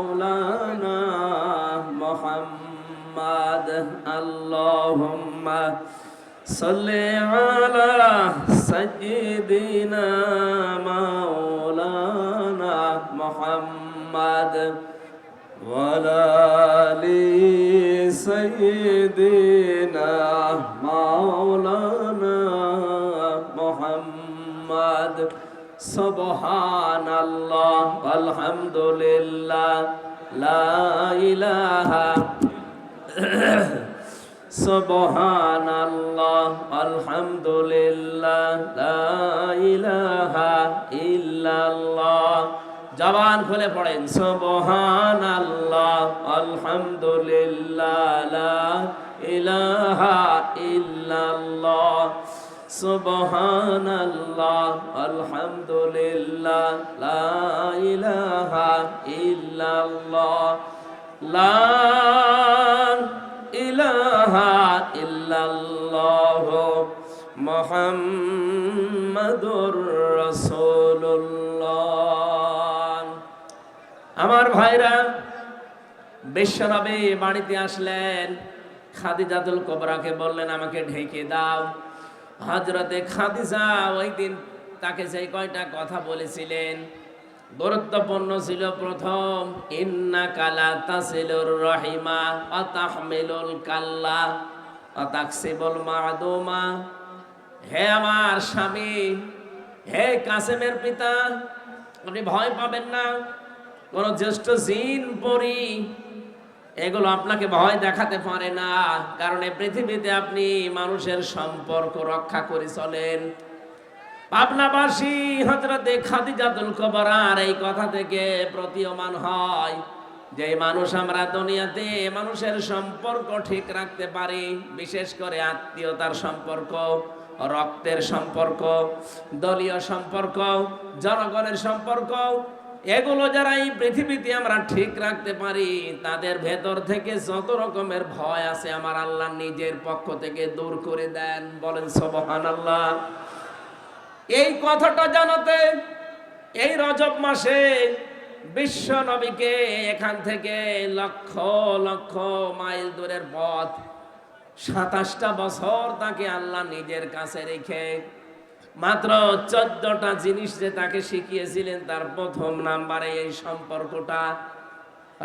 مولانا محمد اللهم صل على سيدنا مولانا محمد وعلى آل سيدنا مولانا محمد سبحان الله والحمد لله لا إله سبحان الله والحمد لله لا إله إلا الله জবান খুলে পড়েন সুবহানাল্লাহ আলহামদুলিল্লাহ লা ইলাহা ইল্লাল্লাহ সুবহানাল্লাহ আলহামদুলিল্লাহ লা ইলাহা ইল্লাল্লাহ লা ইলাহা ইল্লাল্লাহ মুহাম্মাদুর রাসূলুল্লাহ। আমার ভাইরা, বিশ্বনবী বাড়িতে আসলেন, খাদিজাতুল কুবরাকে বললেন আমাকে ঢেকে দাও। হযরতে খাদিজা ওই দিন তাকে যে কয়টা কথা বলেছিলেন গুরুত্বপূর্ণ ছিল। প্রথম, ইন্নাকা লা তাসিলুর রাহিমা ওয়া তাহমিলুল কাল্লা ওয়া তাকসিবুল মা'দুমা। হে আমার স্বামী, হে কাসেমের পিতা, আপনি ভয় পাবেন না। কোন জ্যেষ্ঠ জিন পরী এগুলো আপনাকে ভয় দেখাতে পারে না, কারণ এই পৃথিবীতে আপনি মানুষের সম্পর্ক রক্ষা করে চলেন। পাবনাবাসী হযরতে খাদিজাতুল কুবরার এই কথা থেকে প্রতীয়মান হয় যে মানুষ আমরা দুনিয়াতে মানুষের সম্পর্ক ঠিক রাখতে পারি, বিশেষ করে আত্মীয়তার সম্পর্ক, রক্তের সম্পর্ক, দলীয় সম্পর্ক, জনগণের সম্পর্ক, এগুলো যারা এই পৃথিবীতে আমরা ঠিক রাখতে পারি তাদের ভেতর থেকে যত রকমের ভয় আছে আমার আল্লাহ নিজের পক্ষ থেকে দূর করে দেন। বলেন সুবহানাল্লাহ। এই কথাটা জানাতে এই রজব মাসে বিশ্ব নবীকে এখান থেকে লক্ষ লক্ষ মাইল দূরের পথ 27টা বছর তাকে আল্লাহ নিজের কাছে রেখে মাত্র 14টা জিনিস যে তাকে শিখিয়েছিলেন, তার প্রথম নাম্বারে এই সম্পর্কটা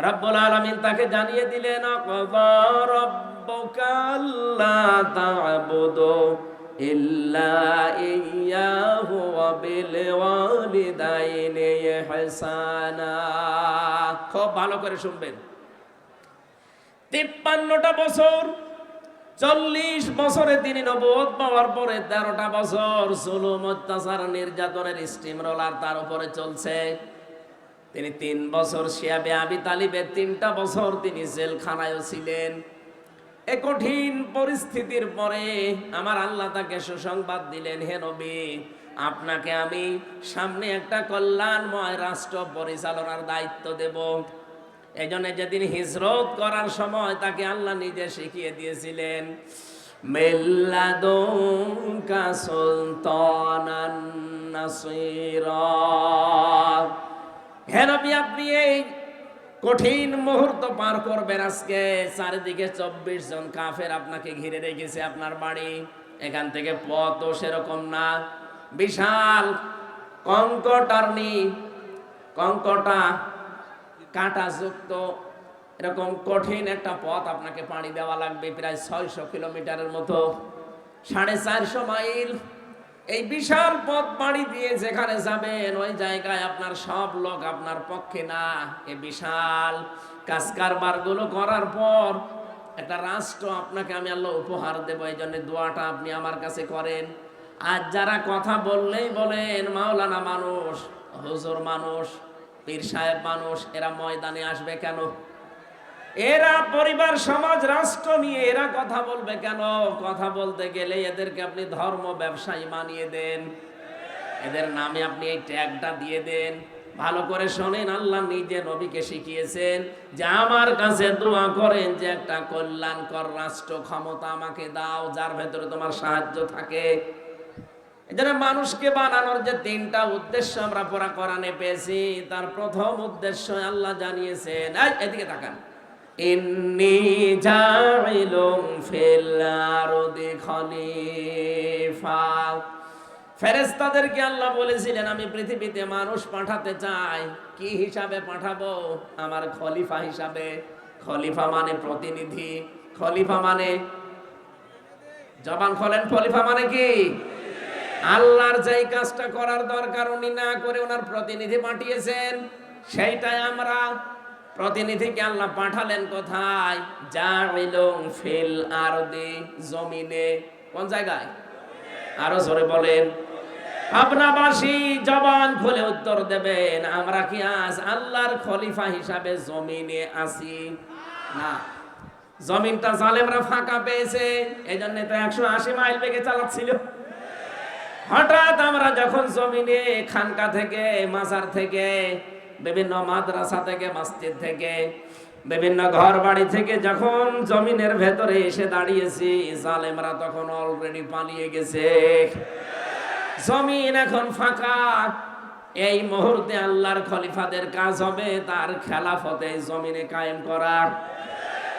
রব্বুল আলামিন তাকে জানিয়ে দিলেন, আকাযা রাব্বুকা আল্লা তা'বুদু ইল্লা ইয়্যাহু ওয়া বিল ওয়ালিদাইনি ইহসানা। খুব ভালো করে শুনবেন। 53টা বছর, 40 বছরে তিনি নবুয়ত পাওয়ার পরে 13টা বছর জুলুম, অত্যাচার, নির্যাতনের স্টিম রোলার তার উপরে চলছে। তিনি 3 বছর শিয়াবে আবি তালিবের 3টা বছর তিনি জেলখানায়ও ছিলেন। এই কঠিন পরিস্থিতির পরে আমার আল্লাহ তাকে সুসংবাদ দিলেন, হে নবী, আপনাকে আমি সামনে একটা কল্যাণময় রাষ্ট্র পরিচালনার দায়িত্ব দেব। এই জন্য যেদিন হিজরত করার সময় তাকে আল্লাহ নিজে শিখিয়ে দিয়েছিলেন, মিল্লাদুনকা সুলতানান নাসীরা। হে নবী, আপনি এই কঠিন মুহূর্ত পার করবেন। আজকে চারিদিকে 24 জন কাফের আপনাকে ঘিরে রেখেছে। আপনার বাড়ি এখান থেকে পথও সেরকম না, বিশাল কঙ্কটা কাঁটাযুক্ত এরকম কঠিন একটা পথ আপনাকে পাড়ি দেওয়া লাগবে, প্রায় 600 কিলোমিটারের মতো, 450 মাইল। এই বিশাল পথ পাড়ি দিয়ে যেখানে যাবেন ওই জায়গায় আপনার সব লোক আপনার পক্ষে না। এই বিশাল কাজ কারবার গুলো করার পর একটা রাষ্ট্র আপনাকে আমি আল্লাহ উপহার দেব। এই জন্য দোয়াটা আপনি আমার কাছে করেন। আজ যারা কথা বললেই বলেন মাওলানা মানুষ, হুজুর মানুষ, পীর সাহেব মানুষ, এরা ময়দানে আসবে কেন? এরা পরিবার, সমাজ, রাষ্ট্র নিয়ে এরা কথা বলবে কেন? কথা বলতে গেলে এদেরকে আপনি ধর্ম ব্যবসায়ী বানিয়ে দেন, এদের নামে আপনি এই ট্যাগটা দিয়ে দেন। ভালো করে শোনেন, আল্লাহ নিজে নবীকে শিখিয়েছেন যে আমার কাছে দোয়া করেন যে একটা কল্যাণকর রাষ্ট্র ক্ষমতা আমাকে দাও, যার ভেতরে তোমার সাহায্য থাকে। এজন্য মানুষকে বানানোর যে তিনটা উদ্দেশ্য আমরা পড়া কোরআনে পেয়েছি, তার প্রথম উদ্দেশ্য আল্লাহ জানিয়েছেন, এদিকে তাকান, ইন্নী জাইলুম ফিল আরদি খলিফা। ফেরেশতাদেরকে আল্লাহ বলেছিলেন আমি পৃথিবীতে মানুষ পাঠাতে চাই। কি হিসাবে পাঠাবো? আমার খলিফা হিসাবে। খলিফা মানে প্রতিনিধি, খলিফা মানে, জবান খোলেন, খলিফা মানে কি? আল্লাহর যেই কাজটা করার দরকার উনি না করে ওনার প্রতিনিধি পাঠিয়েছেন, সেইটাই আমরা। প্রতিনিধিকে আল্লাহ পাঠালেন কোথায়? জাইলুম ফিল আরদি, জমিনে। কোন জায়গায়? আরো জোরে বলেন। আপনাবাসী জবান খুলে উত্তর দেবেন, আমরা কি আজ আল্লাহর খলিফা হিসাবে জমিনে আছি? না, জমিনটা জালেমরা ফাঁকা পেয়েছে, এই জন্য তো 180 মাইল বেগে চালাচ্ছিল। হঠাৎ আমরা যখন জমিনে খানকা থেকে, মাজার থেকে, বিভিন্ন মাদ্রাসা থেকে, মসজিদ থেকে, বিভিন্ন ঘর বাড়ি থেকে যখন জমিনের ভেতরে এসে দাঁড়িয়েছি, জালেমরা তখন অলরেডি পালিয়ে গেছে। জমিন এখন ফাঁকা। এই মুহূর্তে আল্লাহর খলিফাদের কাজ হবে তার খেলাফতে জমিনে কায়েম করা।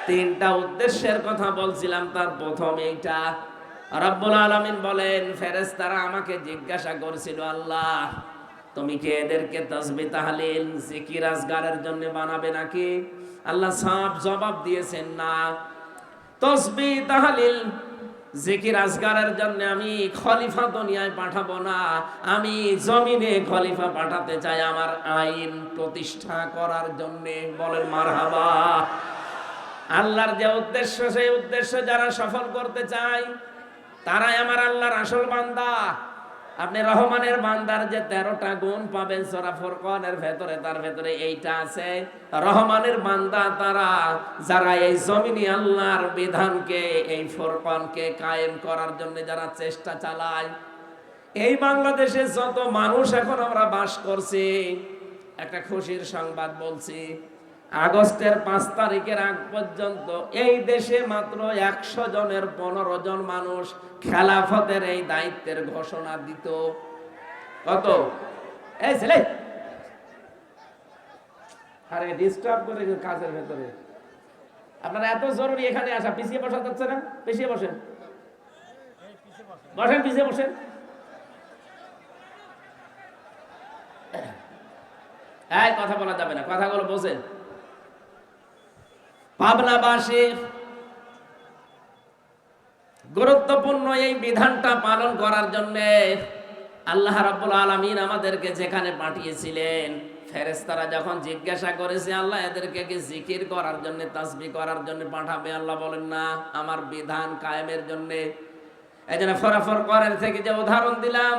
তিনটা উদ্দেশ্যের কথা বলছিলাম, তার প্রথম এইটা। রব্বুল আলামিন বলেন, ফেরেশতারা আমাকে জিজ্ঞাসা করছিল, আল্লাহ তুমি কি এদেরকে তাসবিহ তাহলিল জিকির আজগারের জন্য বানাবে নাকি? আল্লাহ সাফ জবাব দিয়েছেন, না, তাসবিহ তাহলিল জিকির আজগারের জন্য আমি খলিফা দুনিয়ায় পাঠাবো না, আমি জমিনে খলিফা পাঠাতে চাই আমার আইন প্রতিষ্ঠা করার জন্য। বলেন মারহাবা। আল্লাহর যে উদ্দেশ্য, সেই উদ্দেশ্য যারা সফল করতে চায় তারাই আমার আল্লাহর আসল বান্দা। আপনি রহমানের বান্দার যে 13টা গুণ পাবেন সূরা ফুরকানের ভেতরে, তার ভেতরে এইটা আছে। রহমানের বান্দা তারা যারা এই জমিনে আল্লাহর বিধানকে, এই ফুরকানকে কায়েম করার জন্য যারা চেষ্টা চালায়। এই বাংলাদেশে যত মানুষ এখন আমরা বাস করছি, একটা খুশির সংবাদ বলছি, আগস্টের 5 তারিখের আগ পর্যন্ত এই দেশে মাত্র 100 জনের 15 জন মানুষ খেলাফতের এই দায়িত্বের ঘোষণা দিত। কত? এই ছেলে, আরে ডিস্টার্ব করে কাজের ভেতরে। আপনারা এত জরুরি এখানে আসা, পিছিয়ে বসা যাচ্ছে না? পিছিয়ে বসেন, বসেন, পিছিয়ে বসেন। এই কথা বলা যাবে না, কথাগুলো বোঝেন। পাবনাবাসী গুরুত্বপূর্ণ এই বিধানটা পালন করার জন্য আল্লাহ রাব্বুল আলামিন আমাদেরকে যেখানে পাঠিয়েছিলেন, ফেরেশতারা যখন জিজ্ঞাসা করেছে আল্লাহ এদেরকে কি জিকির করার জন্য, তাসবিহ করার জন্য পাঠাবে? আল্লাহ বলেন না, আমার বিধান কায়েমের জন্য। এইজন্য ফুরকানের থেকে যে উদাহরণ দিলাম,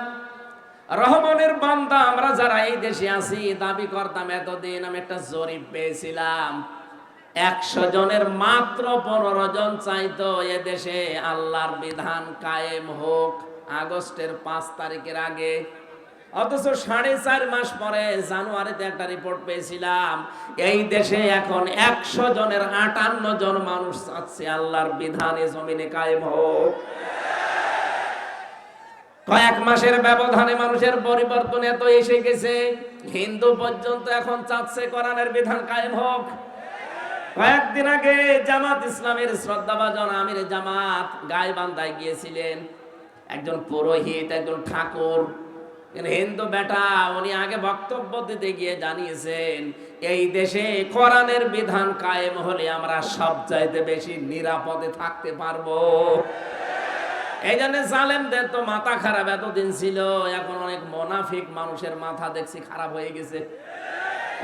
রহমানের বান্দা আমরা যারা এই দেশে আছি দাবি করতাম এতদিন, আমি একটা জরিপ পেয়েছিলাম, 100 জনের মাত্র 15 জন চাইতো এদেশে আল্লাহর বিধান কায়েম হোক আগস্টের 5 তারিখের আগে। অথচ 4.5 মাস পরে জানুয়ারিতে একটা রিপোর্ট পেয়েছিলাম, এই দেশে এখন 100 জনের 58 জন মানুষ চাচ্ছে আল্লাহর বিধানে জমিনে কায়েম হোক। কয়েক মাসের ব্যবধানে মানুষের পরিবর্তন এত এসে গেছে, হিন্দু পর্যন্ত এখন চাচ্ছে কোরআনের বিধান কায়েম হোক। কয়েকদিন আগে জামাত ইসলামের শ্রদ্ধাভাজন আমির জামাত গাইবান্ধায় গিয়েছিলেন। একজন পুরোহিত, একজন ঠাকুর, হিন্দু বেটা, উনি আগে বক্তব্য দিতে গিয়ে জানিয়েছেন এই দেশে কোরআনের বিধান কায়েম হলে আমরা সবচাইতে বেশি নিরাপদে থাকতে পারবো। এই জন্য জালেমদের তো মাথা খারাপ এতদিন ছিল, এখন অনেক মুনাফিক মানুষের মাথা দেখছি খারাপ হয়ে গেছে।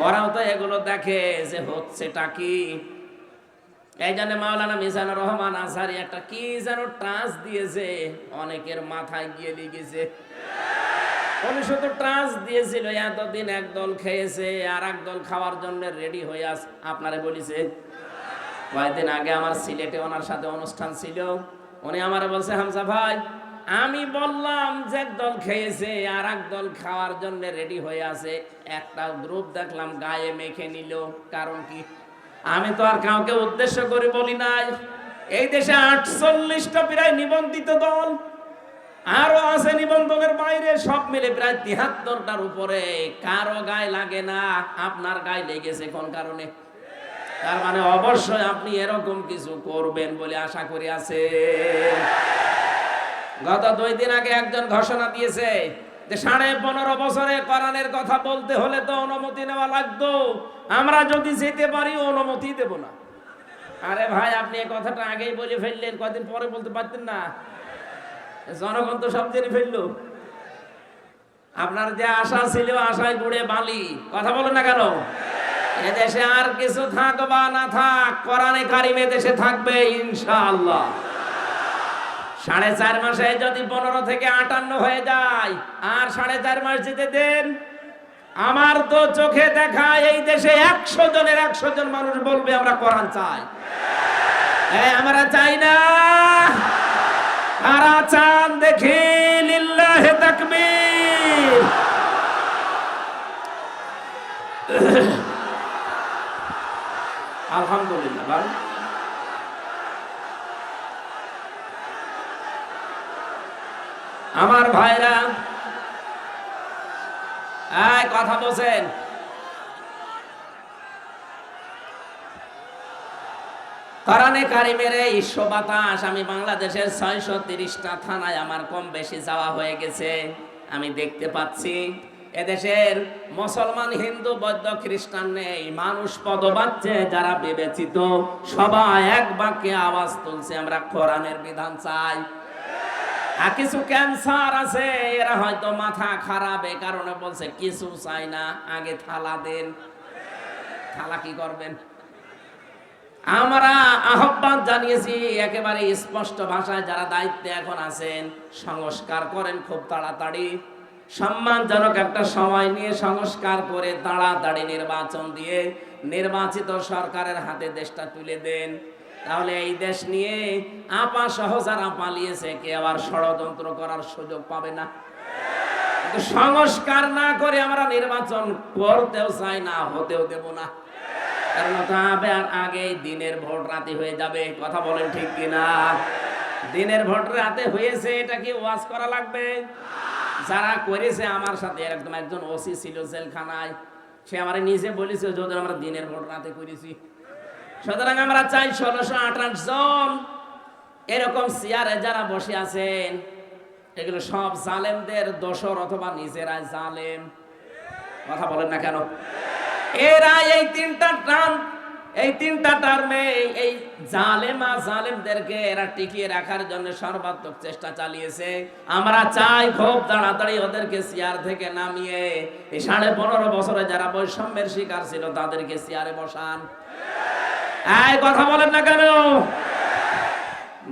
ওরাও তো এগুলো দেখে যে হচ্ছেটা কি। এই জন্য মাওলানা মিজানুর রহমান আজহারি একটা কি যেন ট্রান্স দিয়েছে, অনেকের মাথায় গিয়ে লেগেছে। উনি শুধু ট্রান্স দিয়েছিল, এতদিন এক দল খেয়েছে আর এক দল খাওয়ার জন্য রেডি হয়ে আস। আপনারে বলিছে, কয়েকদিন আগে আমার সিলেটে ওনার সাথে অনুষ্ঠান ছিল, উনি আমারে বলছে, হামজা ভাই আমি বললাম যে একদল খেয়েছে আর এক দল খাওয়ার জন্য রেডি হয়ে আছে, একটা গ্রুপ দেখলাম গায়ে মেখে নিল, কারণ কি? আমি তো আর কাউকে উদ্দেশ্য করে বলি নাই, এই দেশে 48টা প্রায় নিবন্ধিত দল, আরো আছে নিবন্ধনের বাইরে, সব মিলে প্রায় ৭৩টার উপরে। কারো গায়ে লাগে না, আপনার গায়ে লেগেছে কোন কারণে? তার মানে অবশ্যই আপনি এরকম কিছু করবেন বলে আশা করি আছে। গত 2 দিন আগে একজন ঘোষণা দিয়েছে যে 15.5 বছরে কোরআনের কথা বলতে হলে তো অনুমতি নেওয়া লাগতো, আমরা যদি যেতে পারি অনুমতি দেব না। আরে ভাই, আপনি এই কথাটা আগেই বলে ফেললেন, কদিন পরে বলতে পারতেন না? জনগণ তো সব জেনে ফেললো। আপনার যে আশা ছিল, আশায় বুড়ে বালি। কথা বলেন না কেন? এদেশে আর কিছু থাক বা না থাক, কোরআনে কারিম দেশে থাকবে ইনশাআল্লাহ। 4.5 মাসে যদি 15 থেকে 58 হয়ে যায়, আর 4.5 মাস যেতে দেন, আমার তো চোখে দেখা এই দেশে 100 জনের 100 জন মানুষ বলবে আমরা কোরআন চাই। আমরা চাই না? কারা চান দেখি? লিল্লাহে তাকবীর। আলহামদুলিল্লাহ। ভাই, আমার ভাইরা কথা বলছেন। কোরআনে কারিমের এই বাতাস, আমি বাংলাদেশের 630টা থানায় আমার কম বেশি যাওয়া হয়ে গেছে। আমি দেখতে পাচ্ছি এদেশের মুসলমান, হিন্দু, বৌদ্ধ, খ্রিস্টান নেই, মানুষ পদবাচ্চে যারা বিবেচিত সবাই এক বাক্যে আওয়াজ তুলছে আমরা কোরআনের বিধান চাই। আর কিছু ক্যান্সার আছে, এরা হয়তো মাথা খারাপ, এই কারণে বলছে কিছু চাই না, আগে থালা দেন। থালা কি করবেন? আমরা আহ্বান জানিয়েছি একেবারে স্পষ্ট ভাষায়, যারা দায়িত্বে এখন আছেন সংস্কার করেন খুব তাড়াতাড়ি, সম্মানজনক একটা সময় নিয়ে সংস্কার করে তাড়াতাড়ি নির্বাচন দিয়ে নির্বাচিত সরকারের হাতে দেশটা তুলে দেন। তাহলে এই দেশ নিয়ে আপা সহ যারা পালিয়েছে কে আবার ষড়যন্ত্র করার সুযোগ পাবে না। কিন্তু সংস্কার না করে আমরা নির্বাচন করতেও চাই না, হতেও দেব না। কারণ আর আগে দিনের ভোট রাতে হয়ে যাবে। কথা বলেন ঠিক কিনা? দিনের ভোট রাতে হয়েছে, এটা কি ওয়াজ করা লাগবে? যারা করেছে আমার সাথে, একদম একজন ওসি ছিল জেলখানায়, সে আমার নিজে বলেছে যদি আমরা দিনের ভোট রাতে করেছি। সুতরাং আমরা চাই 1628 জন এরকম চেয়ারে যারা বসে আছেন, এগুলো সব জালেমদের দোসর অথবা নিজেরাই জালেম। কথা বলেন না কেন? এরা এই তিনটা টার্মে এই জালেমা জালেমদেরকে এরা টিকিয়ে রাখার জন্য সর্বাত্মক চেষ্টা চালিয়েছে। আমরা চাই খুব তাড়াতাড়ি ওদেরকে চেয়ার থেকে নামিয়ে এই 15.5 বছরে যারা বৈষম্যের শিকার ছিল তাদেরকে চেয়ারে বসান। এই কথা বলেন না কেন?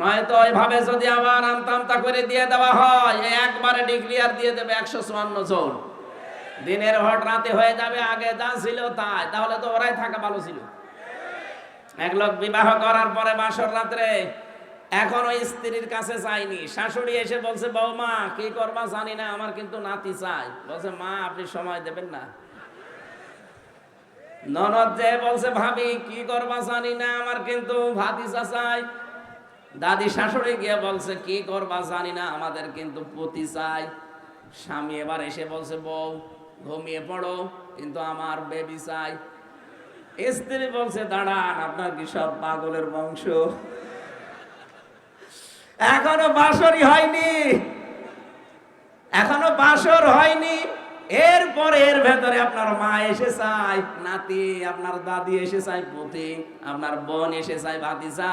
নয়তো এইভাবে যদি আবার আমতা করে দিয়ে দেওয়া হয়, একবারে ডিক্লিয়ার দিয়ে দেবে 154 জন, দিনের ভোট রাতে হয়ে যাবে, আগে যা ছিল তাই। তাহলে তো ওরাই থাকা ভালো ছিল। এক লোক বিবাহ করার পরে বাসর রাত্রে এখনো স্ত্রীর কাছে যায়নি, শাশুড়ি এসে বলছে বৌমা কি করবা জানি না, আমার কিন্তু নাতি চাই। বলছে মা আপনি সময় দেবেন না। ননদ যে বলছে ভাবি কি করবা জানি না, আমার কিন্তু ভাতিজা চাই। দাদি শাশুড়ি গিয়ে বলছে কি করবা জানি না, আমাদের কিন্তু পতি চাই। স্বামী এবার এসে বলছে বউ ঘুমিয়ে পড়ো, কিন্তু আমার বেবি চাই। স্ত্রী বলছে দাঁড়ান, আপনার কি সব পাগলের বংশ? এখনো বাসরই হয়নি, এখনো বাসর হয়নি, এরপরে এর ভেতরে আপনার মা এসে চাই নাতি, আপনার দাদি এসে চাই পতি, আপনার বোন এসে চাই ভাতিজা,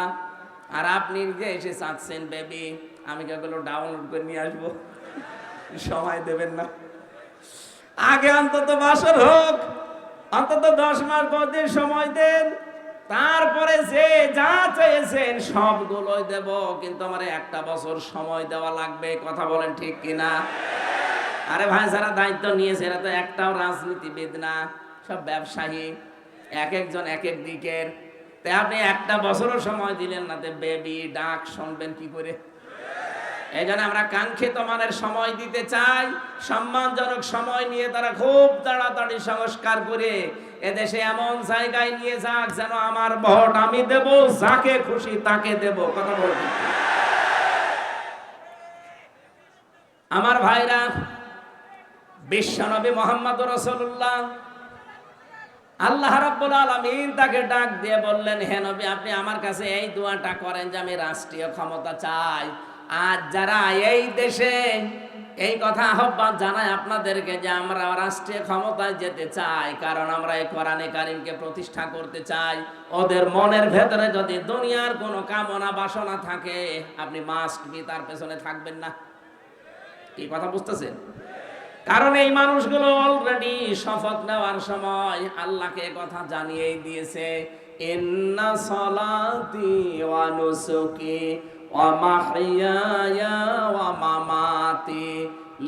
আর আপনি যে এসে চাচ্ছেন বেবি। আমি কেগুলো ডাউনলোড করে নিয়ে আসবো, সময় দেবেন না। আগে অন্তত বাসর হোক, অন্তত 10 মাস 10 দিন সময় দেন, তারপরে যে যা চেয়েছেন সবগুলোই দেব। কিন্তু আমার 1 বছর সময় দেওয়া লাগবে। কথা বলেন ঠিক কিনা? আরে ভাই, যারা দায়িত্ব নিয়েছে এরা তো একটাও রাজনীতিবিদ না, সব ব্যবসায়ী, এক একজন এক এক দিকের। তাই আপনি 1 বছরও সময় দিলেন না, বেবি ডাক শুনবেন কি করে? এই জন্য আমরা কাঙ্ক্ষিত মানের সময় দিতে চাই, সম্মানজনক সময় নিয়ে তারা খুব তাড়াতাড়ি সংস্কার করে এদেশে এমন জায়গায় নিয়ে যাক যেন আমার ভোট আমি দেব, যাকে খুশি তাকে দেব। কথা বলছি। আমার ভাইরা, বিশ্বনবী মুহাম্মদ রাসূলুল্লাহ, আল্লাহ রাব্বুল আলামিন তাকে ডাক দিয়ে বললেন, হে নবী, আপনি আমার কাছে এই দোয়াটা করেন যে আমি রাষ্ট্রীয় ক্ষমতা চাই। আজ যারা এই দেশে এই কথা আহ্বান জানায় আপনাদেরকে যে আমরা রাষ্ট্রীয় ক্ষমতায় যেতে চাই, কারণ আমরা এই কোরআনে কারিমকে প্রতিষ্ঠা করতে চাই, ওদের মনের ভেতরে যদি দুনিয়ার কোনো কামনা বাসনা থাকে, আপনি মাস্ট বি তার পেছনে থাকবেন না। কি কথা বুঝতেছেন? কারণ এই মানুষগুলো অলরেডি শপথ নেওয়ার সময় আল্লাহকে কথা জানিয়েই দিয়েছে, ইন্না সলাতি ওয়া নুসুকি ওয়া মাহইয়ায়া ওয়া মামাতি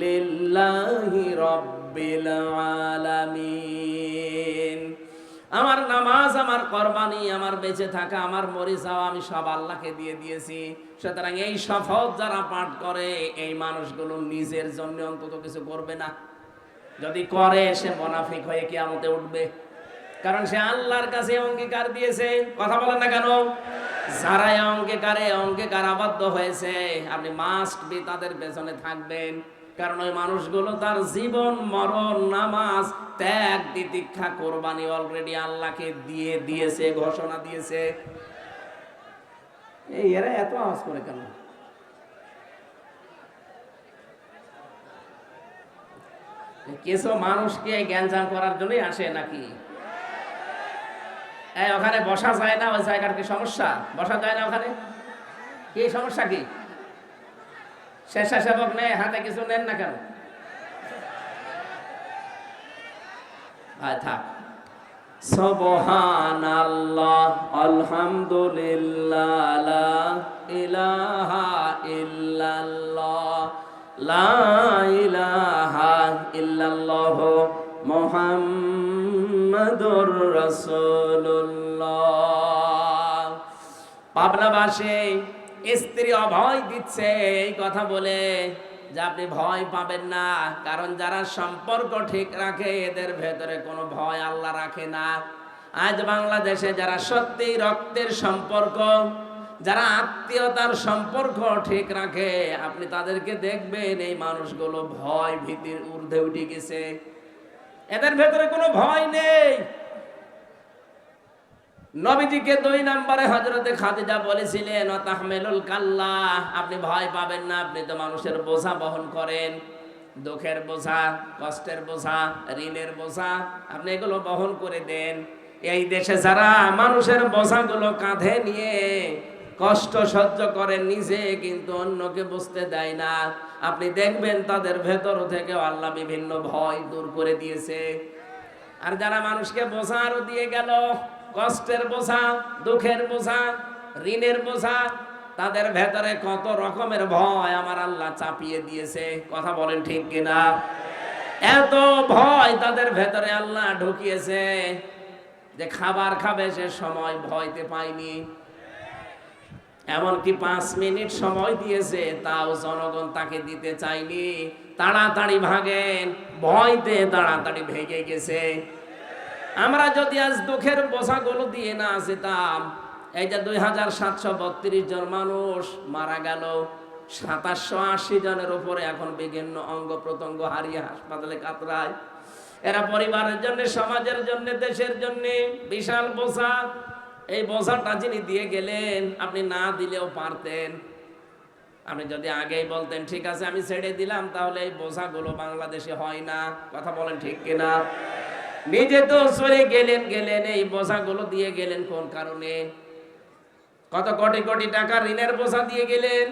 লিল্লাহি রাব্বিল আলামিন। আমার নামাজ, আমার কুরবানি, আমার বেঁচে থাকা, আমার মরে যাওয়া, আমি সব আল্লাহকে দিয়ে দিয়েছি। সুতরাং এই শপথ যারা পাঠ করে, এই মানুষগুলো নিজের জন্য অন্তত কিছু করবে না। যদি করে, সে মুনাফিক হয়ে কিয়ামতে উঠবে। কারণ সে আল্লাহর কাছে অঙ্গীকার দিয়েছে। কথা বলেন না কেন? যারা অঙ্গীকার আবদ্ধ হয়েছে, আপনি মাস্ট বি তাদের পেছনে থাকবেন। কারণ ওই মানুষগুলো তার জীবন, মরণ, নামাজ, ত্যাগ, তিতিক্ষা, কোরবানি অলরেডি আল্লাহকে দিয়ে দিয়েছে, ঘোষণা দিয়েছে। এই এরা এত আওয়াজ করে কেন? কিছু মানুষকে জ্ঞানজাম করার জন্যই আসে নাকি? ওখানে বসা যায় না, ওই জায়গার কি সমস্যা? বসা যায় না ওখানে? কি সমস্যা? কি স্বেচ্ছাসেবক নেই, হাতে কিছু নেন না কেন? থাক। সুবহানাল্লাহ, আলহামদুলিল্লাহ, লা ইলাহা ইল্লাল্লাহ, লা ইলাহা ইল্লাল্লাহ, মুহাম্মাদুর রাসূলুল্লাহ। পাবনাবাসী স্ত্রী অভয় দিচ্ছে এই কথা বলে যে আপনি ভয় পাবেন না, কারণ যারা সম্পর্ক ঠিক রাখে এদের ভেতরে কোনো ভয় আল্লাহ রাখে না। আজ বাংলাদেশে যারা সত্যি রক্তের সম্পর্ক, যারা আত্মীয়তার সম্পর্ক ঠিক রাখে, আপনি তাদেরকে দেখবেন এই মানুষগুলো ভয় ভীতির ঊর্ধ্বে উঠে গেছে। এদের ভেতরে কোনো ভয় নেই। নবীজিকে 2 নম্বরে হযরতে খাদিজা বলেছিলেন, তাহমিলুল কাল্লা, আপনি ভয় পাবেন না, আপনি তো মানুষের বোঝা বহন করেন, দুঃখের বোঝা, কষ্টের বোঝা, ঋণের বোঝা, আপনি এগুলো বহন করে দেন। এই দেশে যারা মানুষের বোঝাগুলো কাঁধে নিয়ে কষ্ট সহ্য করেন, নিজে কিন্তু অন্যকে বুঝতে দেয় না, আপনি দেখবেন তাদের ভেতর থেকে আল্লাহ বিভিন্ন ভয় দূর করে দিয়েছে। আর যারা মানুষকে বোঝা আরো দিয়ে গেল, কষ্টের বোঝা, দুঃখের বোঝা, ঋণের বোঝা, তাদের ভেতরে কত রকমের ভয় আমার আল্লাহ চাপিয়ে দিয়েছে। কথা বলেন ঠিক কিনা? এত ভয় তাদের ভেতরে আল্লাহ ঢুকিয়েছে যে খাবার খাবে সে সময় ভয়তে পায়নি। এমনকি 5 মিনিট সময় দিয়েছে, তাও জনগণ তাকে দিতে চায়নি। তাড়াতাড়ি ভাগেন, ভয়তে তাড়াতাড়ি ভেগে গেছে। আমরা যদি আজ দুঃখের বোঝাগুলো দিয়ে না যেতাম, এই যে 2732 জন মানুষ মারা গেল, 2780 জনের উপরে এখন বিভিন্ন অঙ্গ প্রত্যঙ্গ হারিয়ে হাসপাতালে কাতরায়। এরা পরিবারের জন্য, সমাজের জন্য, দেশের জন্য বিশাল বোঝা। এই বোঝাটা যিনি দিয়ে গেলেন, আপনি না দিলেও পারতেন। আপনি যদি আগেই বলতেন ঠিক আছে আমি ছেড়ে দিলাম, তাহলে এই বোঝাগুলো বাংলাদেশে হয় না। কথা বলেন ঠিক কিনা? নিজে তো চলে গেলেন, এই বোঝাগুলো দিয়ে গেলেন কোন কারণে? কত কোটি কোটি টাকা ঋণের বোঝা দিয়ে গেলেন।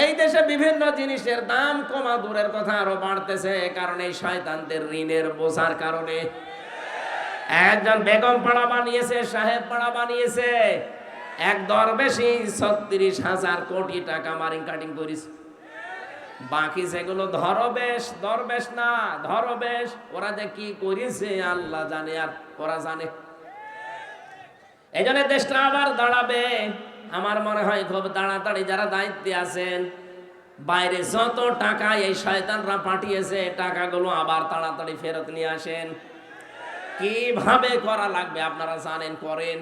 এই দেশে বিভিন্ন জিনিসের দাম কমা দূরের কথা আরো বাড়তেছে, কারণ এই শয়তানদের ঋণের বোঝার কারণে। একজন বেগম পাড়া বানিয়েছে, সাহেব পাড়া বানিয়েছে, এক দরবেশি 36,000 কোটি টাকা মারিং কাটিং করিস। বাকি যেগুলো দরবেশ না, ধরবেশ, ওরা যে কি করেছে আল্লাহ জানে, আর ওরা জানে। এই জন্য দেশটা আবার দাঁড়াবে। আমার মনে হয় খুব তাড়াতাড়ি যারা দায়িত্বে আছেন, বাইরে যত টাকা এই শয়তানরা পাঠিয়েছে, টাকাগুলো আবার তাড়াতাড়ি ফেরত নিয়ে আসেন। কিভাবে করা লাগবে আপনারা জানেন, করেন,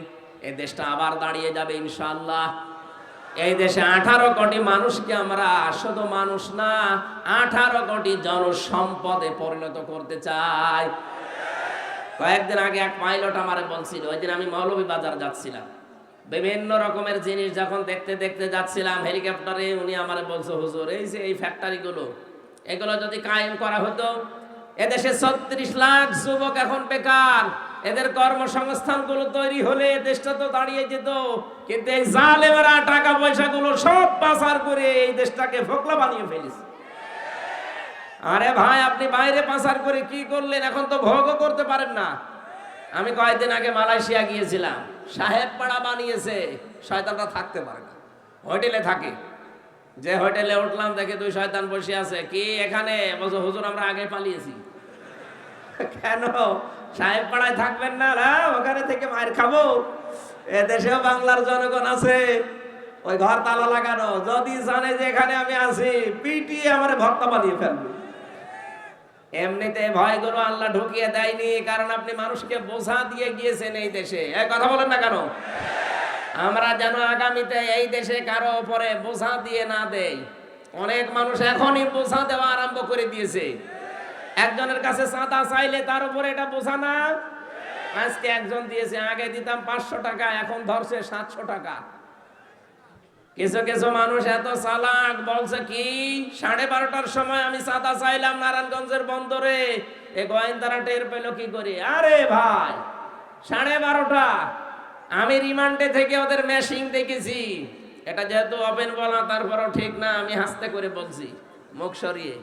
এই দেশটা আবার দাঁড়িয়ে যাবে ইনশাআল্লাহ। এই দেশে 18 কোটি মানুষকে আমরা শুধু মানুষ না 18 কোটি জনসম্পদে পরিণত করতে চাই। কয়েকদিন আগে এক পাইলট আমারে বলছিল, ওই দিন আমি মৌলভীবাজার যাচ্ছিলাম, বিভিন্ন রকমের জিনিস যখন দেখতে দেখতে যাচ্ছিলাম হেলিকপ্টারে, উনি আমারে বলছে, হুজুর এই যে এই ফ্যাক্টরিগুলো এগুলো যদি কায়েম করা হতো, এদেশে 36 লাখ যুবক এখন বেকার, এদের কর্মসংস্থানগুলো তৈরি হলে দেশটা তো দাঁড়িয়ে যেত। কিন্তু এই জালেমেরা টাকা পয়সাগুলো সব পাচার করে এই দেশটাকে ফোকলা বানিয়ে ফেলেছে। আরে ভাই, আপনি বাইরে পাচার করে কি করলেন, এখন তো ভোগও করতে পারেন না। আমি কয়েকদিন আগে মালয়েশিয়া গিয়েছিলাম, সাহেব পাড়া বানিয়েছে, শয়তানটা থাকতে পারে না, হোটেলে থাকে। যে হোটেলে উঠলাম দেখে 2 শয়তান বসে আছে। কি এখানে? বলছো হুজুর আমরা আগে পালিয়েছি। কেন সাহেব পাড়ায় থাকবেন না? ওখানে থেকে মায়ের খাবো। এদেশেও বাংলার জনগণ আছে, ওই ঘর তালা লাগানো, যদি জানে যে এখানে আমি আছি পিটিয়ে আমার ভক্ত বানিয়ে ফেলবে। এমনিতে ভয়গুলো আল্লাহ ঢুকিয়ে দেয়নি, কারণ আপনি মানুষকে বোঝা দিয়ে গিয়েছেন এই দেশে। এক কথা বলেন না কেন? আমরা যেন আগামীতে এই দেশে কারো উপরে বোঝা দিয়ে না দেই। অনেক মানুষ এখনই বোঝা দেওয়া আরম্ভ করে দিয়েছে। একজনের কাছে চাঁদা চাইলে তার উপরে এটা বোঝা না। আজকে একজন দিয়েছে, আগে দিতাম 500 টাকা, এখন ধরছে 700 টাকা। কিছু কিছু মানুষ এত চালাক, বলছে কি 12:30টার সময় আমি চাঁদা চাইলাম নারায়ণগঞ্জের বন্দরে, এ গোয়েন্দারা টের পেল কি করে? আরে ভাই 12:30টা, আমি রিমান্ডে থেকে ওদের মেশিং দেখেছি। এটা যেহেতু ওপেন বলা, তারপরও ঠিক না, আমি হাসতে করে বলছি মুখ সরিয়ে।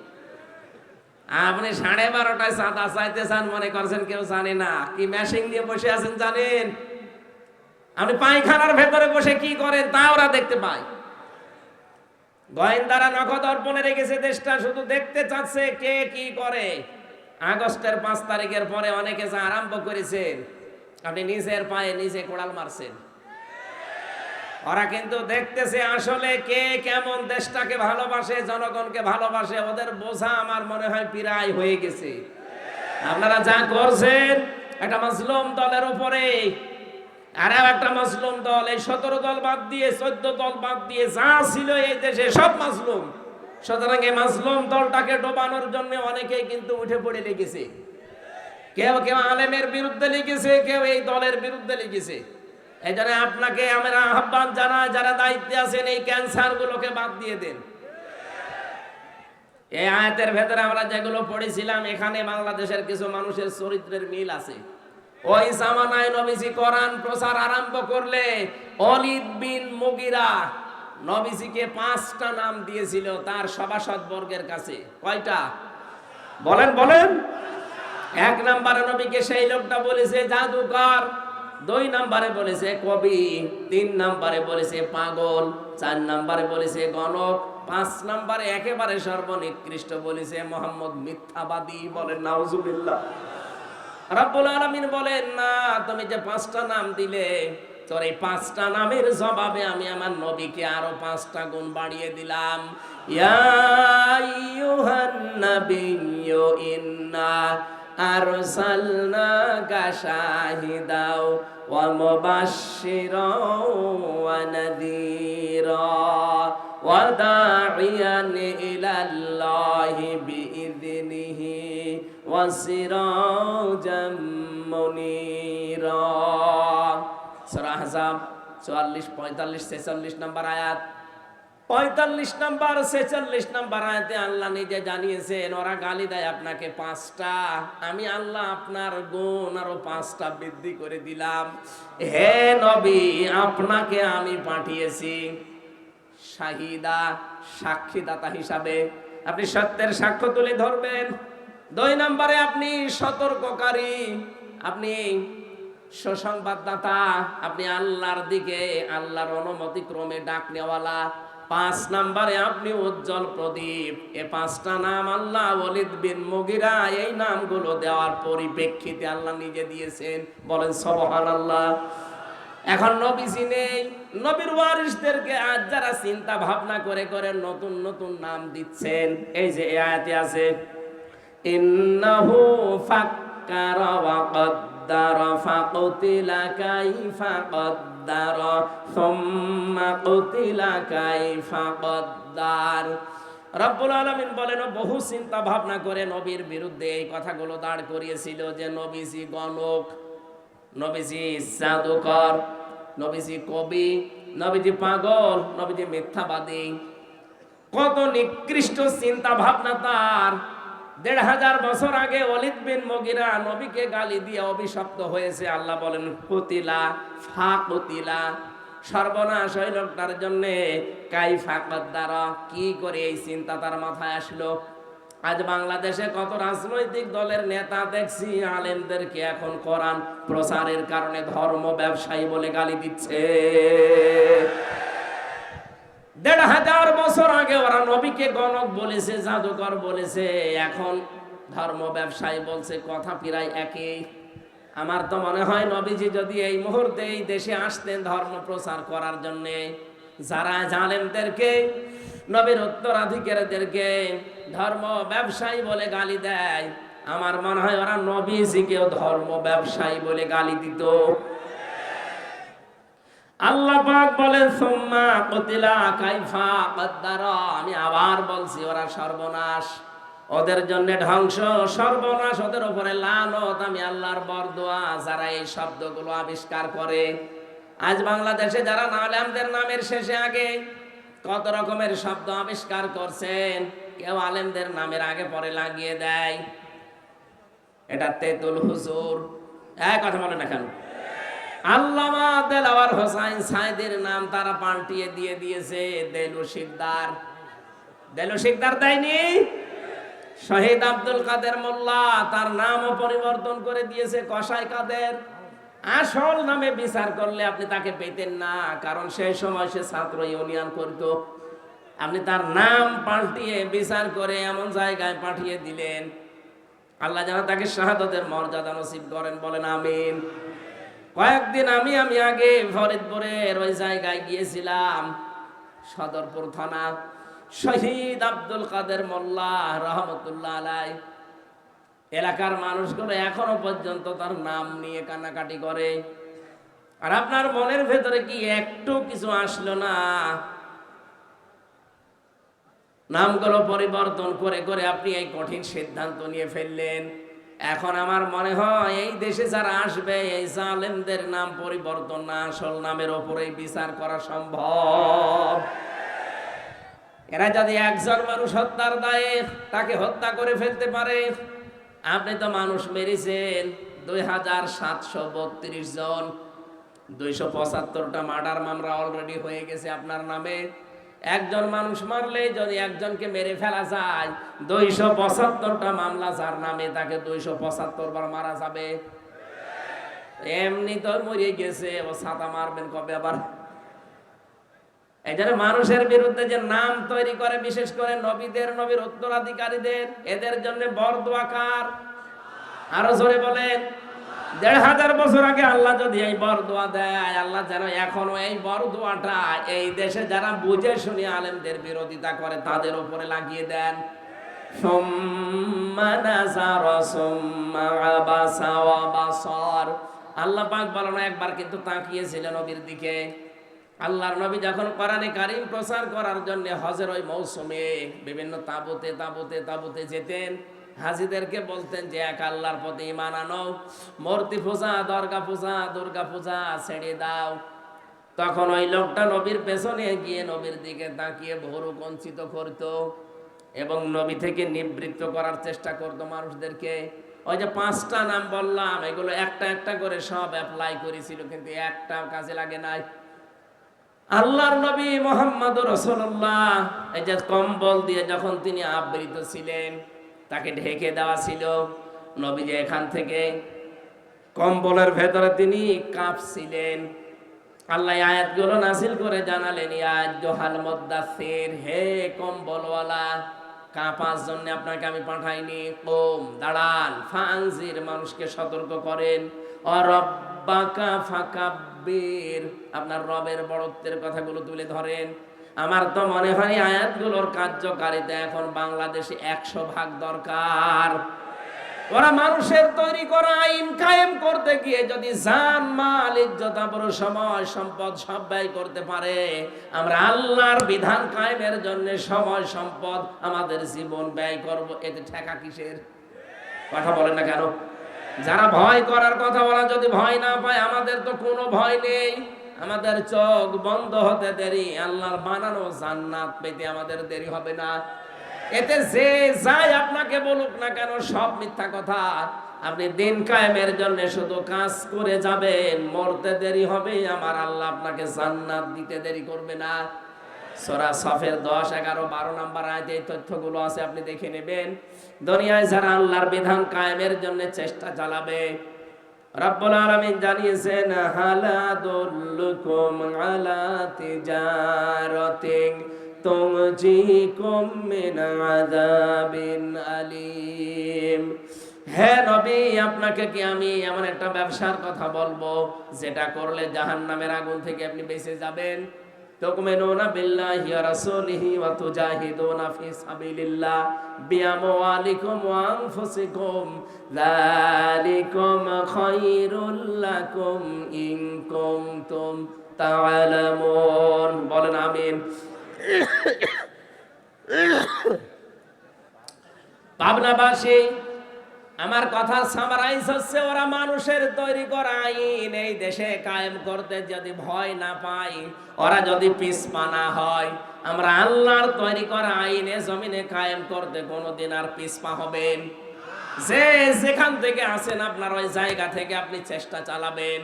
আপনি 12:30টায় চাঁদা চাইতে চান মনে করছেন কেউ জানে না? কি মেশিং নিয়ে বসে আছেন জানেন? আপনি পায়খানার ভেতরে বসে কি করেন তা ওরা দেখতে পায়। গোয়েন্দারা নখদ অর্পণে রেখেছে দেশটা, শুধু দেখতে চাচ্ছে কে কি করে। আগস্টের 5 তারিখের পরে অনেকে যা আরম্ভ করেছেন, আপনি নিজের পায়ে নিজে কোড়াল মারছেন। ওরা কিন্তু দেখতেছে আসলে কে কেমন দেশটাকে ভালোবাসে, জনগণকে ভালোবাসে। ওদের বোঝা আমার মনে হয় প্রায় হয়ে গেছে। আপনারা যা করছেন একটা মাজলুম দলের উপরে, আর একটা মাজলুম দল, এই 17 দল বাদ দিয়ে 14 দল বাদ দিয়ে যা ছিল এই দেশে সব মাজলুম। সুতরাং এই মাজলুম দলটাকে ডোবানোর জন্য অনেকেই কিন্তু উঠে পড়ে লেগেছে। কেউ কেউ আলেমের বিরুদ্ধে লিখেছে, কেউ এই দলের বিরুদ্ধে লিখেছে। এই জন্য আপনাকে আমরা আহ্বান জানাই, যারা দায়িত্বে আছেন এই ক্যান্সার গুলোকে বাদ দিয়ে দেন। এই আয়াতের ভেতরে আমরা যেগুলো পড়েছিলাম, এখানে বাংলাদেশের কিছু মানুষের চরিত্রের মিল আছে। ওই জামানায় নবীজি কোরআন প্রচার আরম্ভ করলে ওয়ালিদ বিন মুগিরা নবীজিকে 5টা নাম দিয়েছিল তার সভাসদ বর্গের কাছে। কয়টা? বলেন বলেন। 1 নম্বরে নবীকে সেই লোকটা বলেছে জাদুকর, 2 নম্বরে বলেছে কবি, 3 নম্বরে বলেছে পাগল, 4 নম্বরে বলেছে গণক, 5 নম্বরে একেবারে সর্বনিকৃষ্ট বলেছে মোহাম্মদ মিথ্যাবাদী। বলেন নাউজুবিল্লাহ। রব্বুল আলামিন বলেন, না, তুমি যে 5টা নাম দিলে, তোর এই 5টা নামের জবাবে আমি আমার নবীকে আরো 5টা গুণ বাড়িয়ে দিলাম। ইয়া আইয়ুহান নাবিয়্যু ইন্না আরসালনাকা শাহিদাও ওয়া মুবাশশিরাও ওয়া নাযীরা ওয়া দা'iয়ান ইলাল্লাহি বিইযনিহি ওয়া সিরাজাম মুনীরা। সূরা আহজাব 44, 45, 46 নম্বর আয়াত। 45 নম্বর 46 নম্বর আয়াতে আল্লাহ নিজে জানিয়েছেন, ওরা গালি দেয় আপনাকে 5টা, আমি আল্লাহ আপনার গুণ আরো 5টা বৃদ্ধি করে দিলাম। হে নবী, আপনাকে আমি পাঠিয়েছি শাহিদা, সাক্ষীদাতা হিসাবে। আপনি সত্যের সাক্ষ্য তুলে ধরবেন। 2 নম্বরে আপনি সতর্ককারী, আপনি সুসংবাদদাতা, আপনি আল্লাহর দিকে আল্লাহর অনুমতি ক্রমে ডাক নেওয়ালা। 5 নম্বরে আপনি উজ্জ্বল প্রদীপ। এই 5টা নাম আল্লাহ ওয়ালিদ বিন মুগিরা এই নামগুলো দেওয়ার পরিপ্রেক্ষিতে আল্লাহ নিজে দিয়েছেন। বলেন সুবহানাল্লাহ। এখন নবীজি নেই, নবীর ওয়ারিসদেরকে আজ যারা চিন্তা ভাবনা করে করে নতুন নতুন নাম দিচ্ছেন, এই যে এই আয়াতে আছে ইন্নাহু ফাক্কারা ওয়া قدر فقتل كيف قدر ثم قتل كيف قدر রব্বুল আলামিন বলেন বহু চিন্তা ভাবনা করে নবীর বিরুদ্ধে এই কথাগুলো দাঁড় করিয়েছিল যে নবীজি গণক, নবীজি জাদুকর, নবীজি কবি, নবীজি পাগল, নবীজি মিথ্যাবাদী। কত নিকৃষ্ট চিন্তা ভাবনা তার। ১৫০০ বছর আগে ওয়ালিদ বিন মুগিরা নবীকে গালি দিয়ে অভিশপ্ত হয়েছে। আল্লাহ বলেন কুতিলা ফা কুতিলা, সর্বনাশ ওই লোকটার জন্য। কাইফা কদ্দারা, কি করে এই চিন্তা তার মাথায় আসলো। আজ বাংলাদেশে কত রাজনৈতিক দলের নেতা দেখছি আলেমদেরকে এখন কোরআন প্রচারের কারণে ধর্ম ব্যবসায়ী বলে গালি দিচ্ছে। ১৫০০ বছর আগে ওরা নবীকে গণক বলেছে, জাদুকর বলেছে, এখন ধর্ম ব্যবসায়ী বলছে, কথা প্রায় একই। আমার তো মনে হয় নবীজি যদি এই মুহূর্তে এই দেশে আসতেন ধর্ম প্রচার করার জন্য, যারা জালেমদেরকে, নবীর উত্তরাধিকারীদেরকে ধর্ম ব্যবসায়ী বলে গালি দেয়, আমার মনে হয় ওরা নবীজিকেও ধর্ম ব্যবসায়ী বলে গালি দিত। আল্লাহ পাক বলেন সুম্মা কুতিলা কাইফা কদ্দারা, আমি আবার বলছি ওরা সর্বনাশ, ওদের জন্য ধ্বংস, সর্বনাশ, ওদের উপরে লানত, আমি আল্লাহর বরদোয়া। যারা এই শব্দগুলো আবিষ্কার করে, আজ বাংলাদেশে যারা আলেমদের নামের শেষে আগে কত রকমের শব্দ আবিষ্কার করছেন, কেউ আলেমদের নামের আগে পরে লাগিয়ে দেয়, এটা তেতুল হুজুর, এক কথা বলে না কেন। আল্লামা দেলাওয়ার হোসাইন সাইদের নাম তারা পাল্টিয়ে দিয়ে দিয়েছে দেলু শিকদার। দেলু শিকদার দেয়নি, শহীদ আব্দুল কাদের মোল্লা তার নামও পরিবর্তন করে দিয়েছে কসাই কাদের। আসল নামে বিচার করলে আপনি তাকে পেতেন না, কারণ সেই সময় সে ছাত্র ইউনিয়ন করত। আপনি তার নাম পাল্টিয়ে বিচার করে এমন জায়গায় পাঠিয়ে দিলেন, আল্লাহ যেন তাকে শাহাদাতের মর্যাদা নসিব করেন, বলেন আমিন। কয়েকদিন আমি আগে ফরিদপুরের ওই জায়গায় গিয়েছিলাম, সদরপুর থানা, শহীদ আব্দুল কাদের মোল্লা রহমতুল্লাহ আলাই। এলাকার মানুষগুলো এখনো পর্যন্ত তার নাম নিয়ে কান্নাকাটি করে। আর আপনার মনের ভেতরে কি একটু কিছু আসলো না? নামগুলো পরিবর্তন করে করে আপনি এই কঠিন সিদ্ধান্ত নিয়ে ফেললেন। এখন আমার মনে হয় এই দেশে যারা আসবে, এই জালেমদের নাম পরিবর্তন না, আসল নামের ওপরেই বিচার করা সম্ভব। এরা যদি একজন মানুষ হত্যার দায়ে তাকে হত্যা করে ফেলতে পারে, আপনি তো মানুষ মেরেছেন ২৭৩২ জন, ২৭৫টা মার্ডার মামলা অলরেডি হয়ে গেছে আপনার নামে। একজন মানুষ মারলে যদি একজনকে মেরে ফেলা যায়, ২৭৫টা মামলা যার নামে, তাকে ২৭৫ বার মারা যাবে। এমনি তো মরে গেছে, ও ছাতা মারবেন কবে আবার? এই জন্য মানুষের বিরুদ্ধে যে নাম তৈরি করে, বিশেষ করে নবীদের, নবীর উত্তরাধিকারীদের, এদের জন্য বরদোয়া কার? আরো জোরে বলেন। ১৫০০ বছর আগে আল্লাহ যদি এই বরদোয়া দেয়, আল্লাহ যেন এখনো এই বরদোয়াটা এই দেশে যারা বুঝে শুনে আলেমদের বিরোধিতা করে তাদের উপরে লাগিয়ে দেন। আল্লাহ পাক বলেন একবার কিন্তু তাকিয়েছিলেন নবীর দিকে। আল্লাহর নবী যখন কোরআনে কারীম প্রচার করার জন্য হজের ওই মৌসুমে বিভিন্ন তাঁবুতে তাঁবুতে তাঁবুতে যেতেন, হাজীদেরকে বলতেন যে এক আল্লাহর প্রতি ঈমান আনো, মূর্তি পূজা, দরগা পূজা, দুর্গা পূজা ছেড়ে দাও। তখন ওই লোকটা নবীর পেছনে গিয়ে নবীর দিকে তাকিয়ে ভুরু কুঞ্চিত করত এবং নবী থেকে নিবৃত্ত করার চেষ্টা করত মানুষদেরকে। ওই যে 5টা নাম বললাম, এগুলো একটা একটা করে সব অ্যাপ্লাই করেছিল, কিন্তু একটা কাজে লাগে নাই। আল্লাহর নবী মুহাম্মদুর রাসূলুল্লাহ এই যে কম্বল দিয়ে যখন তিনি আবৃত ছিলেন, তাকে ঢেকে দেওয়া ছিল, নবী যে এখান থেকে কম্বলের ভেতরে তিনি কাঁপছিলেন। আল্লাহ আয়াতগুলো নাযিল করে জানালেন, ইয়া আইয়ুহাল মুদ্দাসসির, হে কম্বলওয়ালা, কাঁপার জন্য আপনাকে আমি পাঠাইনি। কুম, দাঁড়ান, ফানজির, মানুষকে সতর্ক করেন। অরব্বাকা ফাকাব্বির, আপনার রবের বড়ত্বের কথাগুলো তুলে ধরেন। আমার তো মনে হয় আয়াতগুলোর কার্যকারিতা এখন বাংলাদেশে 100 ভাগ দরকার। ওরা মানুষের তৈরি করা আইন কায়েম করতে গিয়ে যদি জান মাল ইজ্জত আবরু সময় সম্পদ সব ব্যয় করতে পারে, আমরা আল্লাহর বিধান কায়েমের জন্য সময় সম্পদ আমাদের জীবন ব্যয় করব, এতে ঠেকা কিসের? কথা বলেন না কেন? যারা ভয় করার কথা বলা, যদি ভয় না পায়, আমাদের তো কোনো ভয় নেই। আমাদের চোখ বন্ধ হতে দেরি, আল্লাহর বানানো জান্নাত পেতে আমাদের দেরি হবে না। এতে যে যাই আপনাকে বলুক না কেন সব মিথ্যা কথা। আপনি দিন কায়েমের জন্য শুধু কাজ করে যাবেন, মরতে দেরি হবে, আমার আল্লাহ আপনাকে জান্নাত দিতে দেরি করবে না। সূরা সফের 10, 11, 12 নম্বর আয়াতে এই তথ্যগুলো আছে, আপনি দেখে নেবেন। দুনিয়ায় যারা আল্লাহর বিধান কায়েমের জন্য চেষ্টা চালাবে, রব্বুল আলামিন জানিয়েছেন, হালাদুল্লুকুম আলা তিজারাতিন তুনজিকুম মিন আযাবিন আলীম। হে নবী, আপনাকে কি আমি এমন একটা ব্যবসার কথা বলবো যেটা করলে জাহান্নামের আগুন থেকে আপনি বেঁচে যাবেন? তুমিনুনা বিল্লাহি ওয়া রাসূলিহি ওয়া তুজাহিদুনা ফি সাবিলিল্লাহ বিআমওয়ালিকুম ওয়া আনফুসিকুম যালিকুম খায়রুল লাকুম ইন কুনতুম তা'লামুন। বলেন আমিন। পাবনাবাসী, আমার কথা সামারাইজ হচ্ছে, ওরা মানুষের তৈরি করা আইন এই দেশে কায়েম করতে যদি ভয় না পায়, ওরা যদি পিছপা না হয়, আমরা আল্লাহর তৈরি করা আইনে জমিনে কায়েম করতে কোনোদিন আর পিছপা হবেন? যে যেখান থেকে আছেন আপনার ওই জায়গা থেকে আপনি চেষ্টা চালাবেন।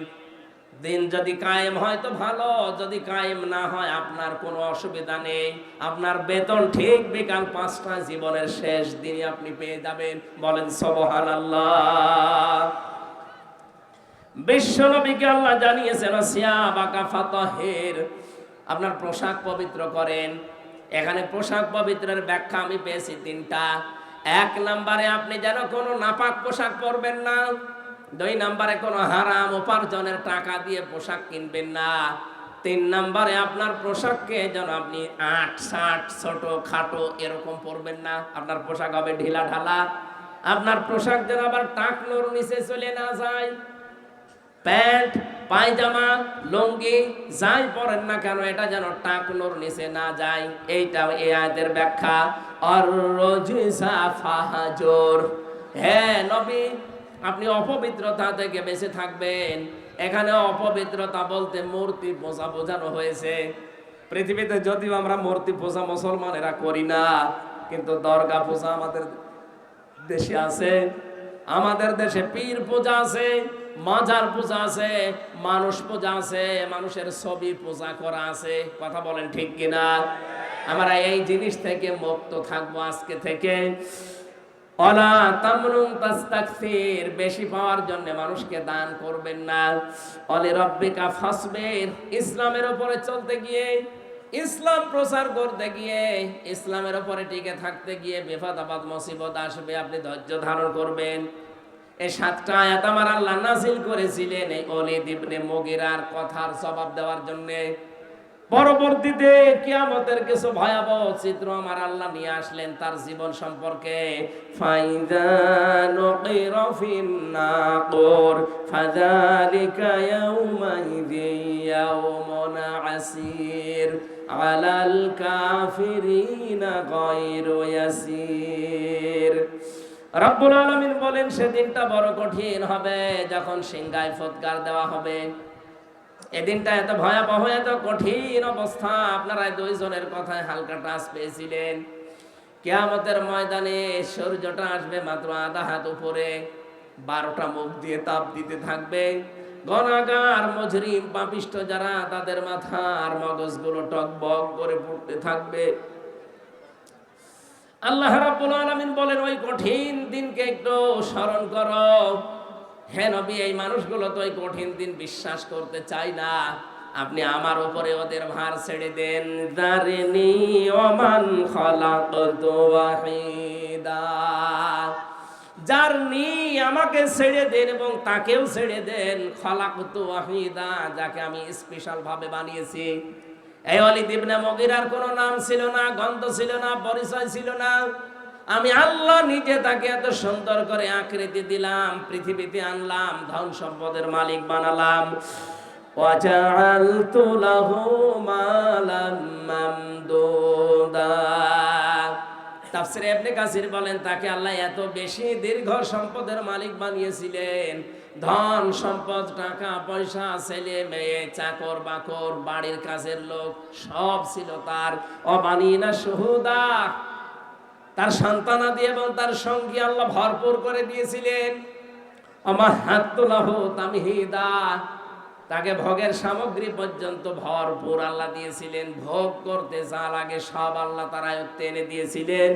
দিন যদি কায়েম হয় তো ভালো, যদি কায়েম না হয় আপনার কোনো অসুবিধা নেই। আপনার বেতন ঠিক বিকাল 5টা জীবনের শেষ দিনে আপনি পেয়ে যাবেন। বলেন সুবহানাল্লাহ। বিশ্বনবীকে আল্লাহ জানিয়েছেন, সিয়াবাকা ফাতাহির, আপনার পোশাক পবিত্র করেন। এখানে পোশাক পবিত্রের ব্যাখ্যা আমি পেয়েছি 3টা। 1 নম্বরে আপনি যেন কোনো নাপাক পোশাক পরবেন না। 2 নম্বরে কোনো হারাম উপার্জনের টাকা দিয়ে পোশাক কিনবেন না। 3 নম্বরে আপনার পোশাককে যেন আপনি 8-60 ছোট খাটো এরকম পরবেন না। আপনার পোশাক হবে ঢিলা ঢালা। আপনার পোশাক যেন আবার টাকনোর নিচে চলে না যায়। প্যান্ট, পায়জামা, লুঙ্গি যাই পরেন না কেন এটা যেন টাকনোর নিচে না যায়। এইটা এই আয়াতের ব্যাখ্যা। আর রজিসা ফাহাজুর, হ্যাঁ নবী, আপনি অপবিত্রতা থেকে বেঁচে থাকবেন। এখানে অপবিত্রতা বলতে মূর্তি পূজা বোঝানো হয়েছে। পৃথিবীতে যদিও আমরা মূর্তি পূজা মুসলমানেরা করি না, কিন্তু দরগা পূজা আমাদের দেশে আছে। আমাদের দেশে পীর পূজা আছে, মাজার পূজা আছে, মানুষ পূজা আছে, মানুষের ছবি পূজা করা আছে। কথা বলেন ঠিক কিনা? আমরা এই জিনিস থেকে মুক্ত থাকবো আজকে থেকে। ওয়ালা তামনুন তাস্তাকসির, বেশি পাওয়ার জন্য মানুষকে দান করবেন না। ওয়ালি রাব্বিকা ফাসবির, ইসলামের উপরে চলতে গিয়ে, ইসলাম প্রচার করতে গিয়ে, ইসলামের উপরে টিকে থাকতে গিয়ে বিপদ আপদ মুসিবত আসবে, আপনি ধৈর্য ধারণ করবেন। এই 7টা আয়াত আমার আল্লাহ নাযিল করেছিলেন এই ওলীদ ইবনে মুগীরার কথার জবাব দেওয়ার জন্য। পরবর্তীতে কিয়ামতের কিছু ভয়াবহ চিত্র আমার আল্লাহ নিয়ে আসলেন তার জীবন সম্পর্কে। ফাইদা নুকিরা ফিন নাকুর ফাযালিকা ইয়াউমাইযিন ইয়াউমুন আসির আলাল কাফিরিনা গায়রু ইয়াসির। রব্বুল আলামিন বলেন, সেদিনটা বড় কঠিন হবে যখন সিংহায় ফুৎকার দেওয়া হবে। এদিনটা এত ভয়াবহ, এত কঠিন অবস্থা। আপনারা 2 জনের কথায় হালকা টাচ পেয়েছিলেন। কিয়ামতের ময়দানে সূর্যটা আসবে মাত্র আধা হাত উপরে, 12টা মুখ দিয়ে তাপ দিতে থাকবে। গুনাহগার মুজরিম পাপিষ্ঠ যারা, তাদের মাথার মগজগুলো টকবক করে পড়তে থাকবে। আল্লাহ রাব্বুল আলামিন বলেন, ওই কঠিন দিনকে একটু স্মরণ করো। হে নবী, এই মানুষগুলো তো এই কঠিন দিন বিশ্বাস করতে চায় না। আপনি আমার উপরে ওদের ভার ছেড়ে দেন। যারনি ওমান খালাকতু ওয়াহিদা, যারনি আমাকে ছেড়ে দেন এবং তাকেও ছেড়ে দেন। খালাকতু ওয়াহিদা, যাকে আমি স্পেশাল ভাবে বানিয়েছি। এই ওলীদ ইবনে মুগীরার কোনো নাম ছিল না, গন্ধ ছিল না, পরিচয় ছিল না। আমি আল্লাহ নিজে তাকে এত সুন্দর করে আকৃতি দিলাম, পৃথিবীতে আনলাম, ধন সম্পদের মালিক বানালাম। وَجَعَلْتُ لَهُ مَالًا مَمْدُودًا। তাফসীরে ইবনে কাসির বলেন তাকে আল্লাহ এত বেশি দীর্ঘ সম্পদের মালিক বানিয়েছিলেন, ধন সম্পদ, টাকা পয়সা, ছেলে মেয়ে, চাকর বাকর, বাড়ির কাজের লোক সব ছিল তার। অবানিনা শুহুদা, তার সন্তানাদি এবং তার সঙ্গী আল্লাহ ভরপুর করে দিয়েছিলেন। আমাহাত্তুলাহু তামহিদা, তাকে ভোগের সামগ্রী পর্যন্ত ভরপুর আল্লাহ দিয়েছিলেন। ভোগ করতে যা লাগে সব আল্লাহ তার আয়ত্তে এনে দিয়েছিলেন।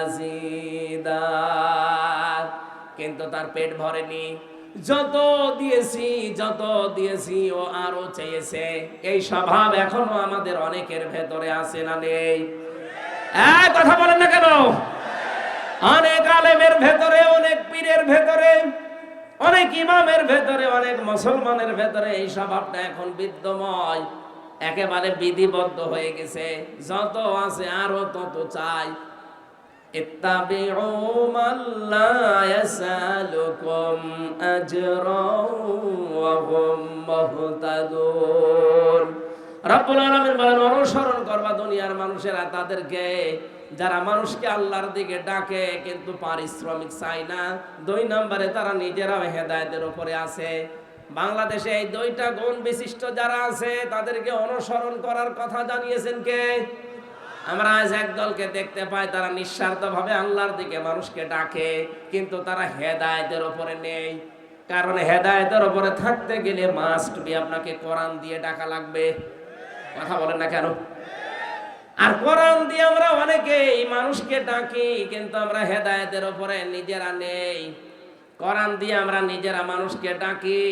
আজিদা, কিন্তু তার পেট ভরেনি। যত দিয়েছি ও আরো চেয়েছে। এই স্বভাব এখনো আমাদের অনেকের ভেতরে আছে না নেই? কথা বলেন না কেন? অনেক আলেমের ভেতরে, অনেক পীরের ভেতরে, অনেক ইমামের ভেতরে, অনেক মুসলমানের ভেতরে এই স্বভাবটা এখন বিদ্যমান, একেবারে বিধিবদ্ধ হয়ে গেছে। যত আছে আরো তত চাই। ইত্তাবিউ মাল্লা ইয়াসালুকুম আজরাও ওয়া হুম মুহতাদুন। রব্বুল আলামিন বলেন, অনুসরণ করবা দুনিয়ার মানুষেরা তাদেরকে যারা মানুষকে আল্লাহর দিকে ডাকে কিন্তু পারিশ্রমিক চায় না। 2 নম্বরে তারা নিজেরাও হেদায়েতের উপরে আছে। বাংলাদেশে এই 2টা গুণ বিশিষ্ট যারা আছে তাদেরকে অনুসরণ করার কথা জানিয়েছেন কে? আমরা আজ একদলকে দেখতে পাই, তারা নিঃস্বার্থভাবে আল্লাহর দিকে মানুষকে ডাকে কিন্তু তারা হেদায়েতের উপরে নেই। কারণ হেদায়েতের উপরে থাকতে গেলে মাস্ট বি আপনাকে কোরআন দিয়ে ডাকা লাগবে। কথা বলেন না কেন? আর কোরআন দিয়ে আমরা অনেকেই মানুষকে ডাকি কিন্তু আমরা হেদায়েতের উপরে নিজেরা নেই। কোরআন দিয়ে আমরা নিজেরা মানুষকে ডাকি,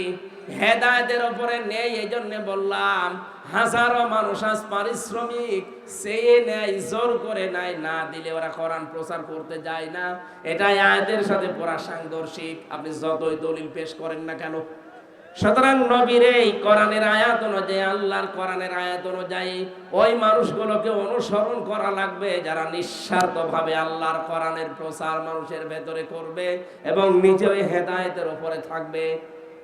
হেদায়েতের উপরে নেই। এই জন্য বললাম, হাজারো মানুষ আজ পারিশ্রমিক চেয়ে নেয়, জোর করে নেয়, না দিলে ওরা কোরআন প্রচার করতে যায় না। এটা আয়াতের সাথে পুরা সাংঘর্ষিক, আপনি যতই দলিল পেশ করেন না কেন। সুতরাং নবীর এই কোরআনের আয়াত অনুযায়ী, আল্লাহর কোরআনের আয়াত অনুযায়ী ওই মানুষগুলোকে অনুসরণ করা লাগবে যারা নিঃস্বার্থভাবে আল্লাহর কোরআনের প্রচার মানুষের ভেতরে করবে এবং নিজে ওই হেদায়েতের উপরে থাকবে।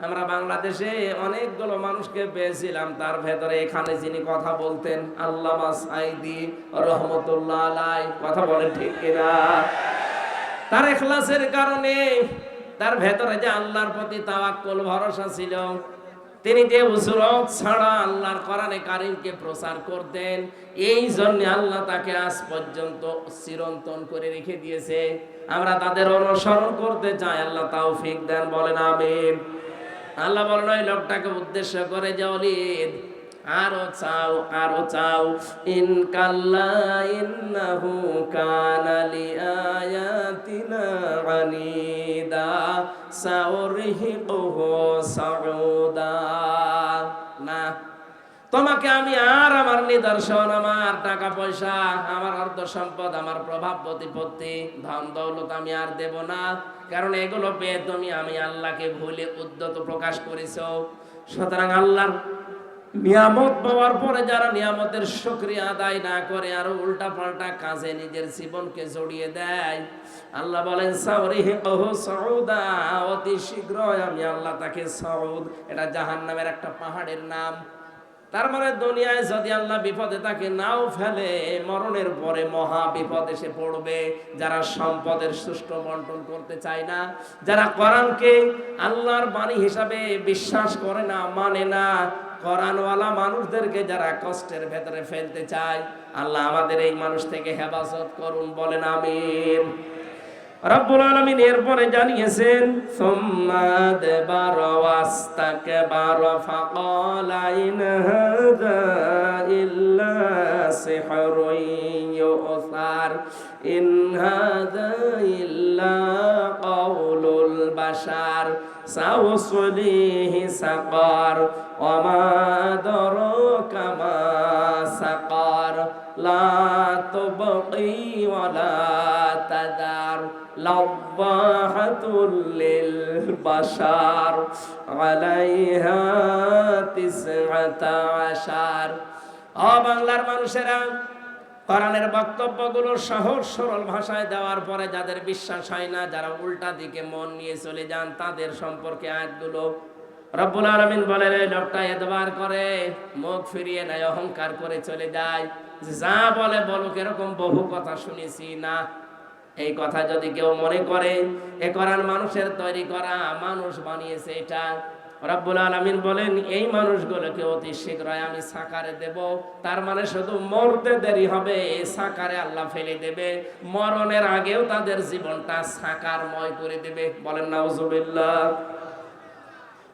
আমরা বাংলাদেশে অনেকগুলো মানুষকে পেয়েছিলাম, তার ভেতরে এখানে যিনি কথা বলতেন আল্লামা সাঈদী রহমতুল্লাহ আলাইহি, কথা বলেন ঠিক কিনা? তার ইখলাসের কারণে, তার ভেতরে যে আল্লাহর প্রতি তাওয়াক্কুল ভরসা ছিল, তিনি যে উজরত ছাড়া আল্লাহর কোরআনে কারীমকে প্রচার করতেন, এই জন্য আল্লাহ তাকে আজ পর্যন্ত চিরন্তন করে রেখে দিয়েছে। আমরা তাদের অনুসরণ করতে চাই, আল্লাহ তৌফিক দেন, বলেন আমিন। আল্লাহ বলেন ওই লোকটাকে উদ্দেশ্য করে যে ওলিদ, আরো চাও, আরো চাও। ইন কাল্লা ইন্নাহু কানা লিআয়াতিনা আনিদা সাউরহিকুহু সাউদা। না, তোমাকে আমি আর আমার নিদর্শন, আমার টাকা পয়সা, আমার অর্থ সম্পদ, আমার প্রভাব প্রতিপত্তি, ধন দৌলত আমি আর দেব না। কারণ এগুলো পেয়ে তুমি আমি আল্লাহকে ভুলে উদ্যত প্রকাশ করেছো। সুতরাং আল্লাহর নিয়ামত পাওয়ার পরে যারা নিয়ামতের শুকরিয়া আদায় না করে আর উল্টা পাল্টা কাজে নিজের জীবনকে জড়িয়ে দেয়, আল্লাহ বলেন সাউরিহিকুহু সাউদা, অতি শীঘ্রই আমি আল্লাহ তাকে সাউদ, এটা জাহান্নামের একটা পাহাড়ের নাম। তার মানে দুনিয়ায় যদি আল্লাহ বিপদে তাকে নাও ফেলে, মরণের পরে মহা বিপদ এসে পড়বে। যারা সম্পদের সুষ্ঠু বন্টন করতে চায় না, যারা কোরআনকে আল্লাহর বাণী হিসাবে বিশ্বাস করে না, মানে না, কোরআনওয়ালা মানুষদেরকে যারা কষ্টের ভেতরে ফেলতে চায়, আল্লাহ আমাদের এই মানুষ থেকে হেফাজত করুন, বলেন আমিন। রব্বুল আলামিন এরপরে জানিয়েছেন, সুম্মা আদবারা ওয়াস্তাকবারা ফাকালা ইন হাযা ইল্লা সিহরুন ইউসার, ইন হাযা ইল্লা কাউলুল বাশার সাউসলিহি সাকার ওয়া মা আদরাকা মা সাকার লা তুবকি ওয়া লা তাদার লাওয়াহাতুল লিল বাশার আলাইহা 19। ও বাংলার মানুষেরা, কোরআনের বক্তব্যগুলো সহজ সরল ভাষায় দেওয়ার পরে যাদের বিশ্বাস হয় না, যারা উল্টা দিকে মন নিয়ে চলে যান, তাদের সম্পর্কে আয়াতগুলো রব্বুল আলামিন বলেন, এই লোকটা এতবার করে, মুখ ফিরিয়ে নেয়, অহংকার করে চলে যায়, যা বলে বলুক, এরকম বহু কথা শুনেছি না। এই কথা যদি কেউ মনে করে এ কোরআন মানুষের তৈরি করা, মানুষ বানিয়েছে এটা, রব্বুল আলামিন বলেন এই মানুষগুলোকে অতি শীঘ্রই আমি সাকারে দেব। তার মানে শুধু মরতে দেরি হবে, সাকারে আল্লাহ ফেলে দেবে, মরণের আগেও তাদের জীবনটা সাকারময় করে দেবে। বলেন নাউজুবিল্লাহ।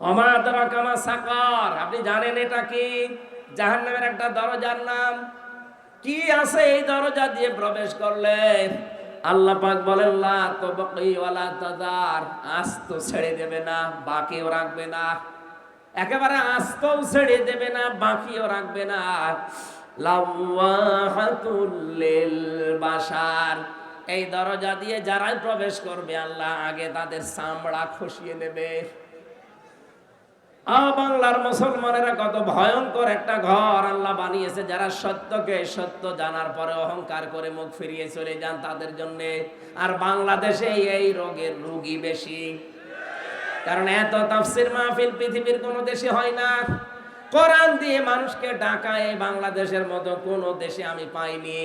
ওমা আদরাকা মা সাকার, আপনি জানেন এটা কি? জাহান্নামের একটা দরজার নাম। কি আছে এই দরজা দিয়ে প্রবেশ করলে? আল্লাহ পাক বলেন লা তাবকি ওয়ালা তাদার, আস্ত ছেড়ে দেবে না, বাকিও রাখবে না। একেবারে আস্তও ছেড়ে দেবে না, বাকিও রাখবে না। লাওয়াহাতুল লিল বাশার, এই দরজা দিয়ে যারাই প্রবেশ করবে আল্লাহ আগে তাদের চামড়া খসিয়ে নেবে। বাংলার মুসলমানেরা কত ভয়ঙ্কর একটা ঘর আল্লাহ বানিয়েছে, যারা সত্যকে সত্য জানার পরে অহংকার করে মুখ ফিরিয়ে চলে যান তাদের জন্য। আর বাংলাদেশে এই রোগের রোগী বেশি, কারণ এত তাফসীর মাহফিল পৃথিবীর কোনো দেশে হয় না। কোরআন দিয়ে মানুষকে ডাকায় বাংলাদেশের মতো কোনো দেশে আমি পাইনি।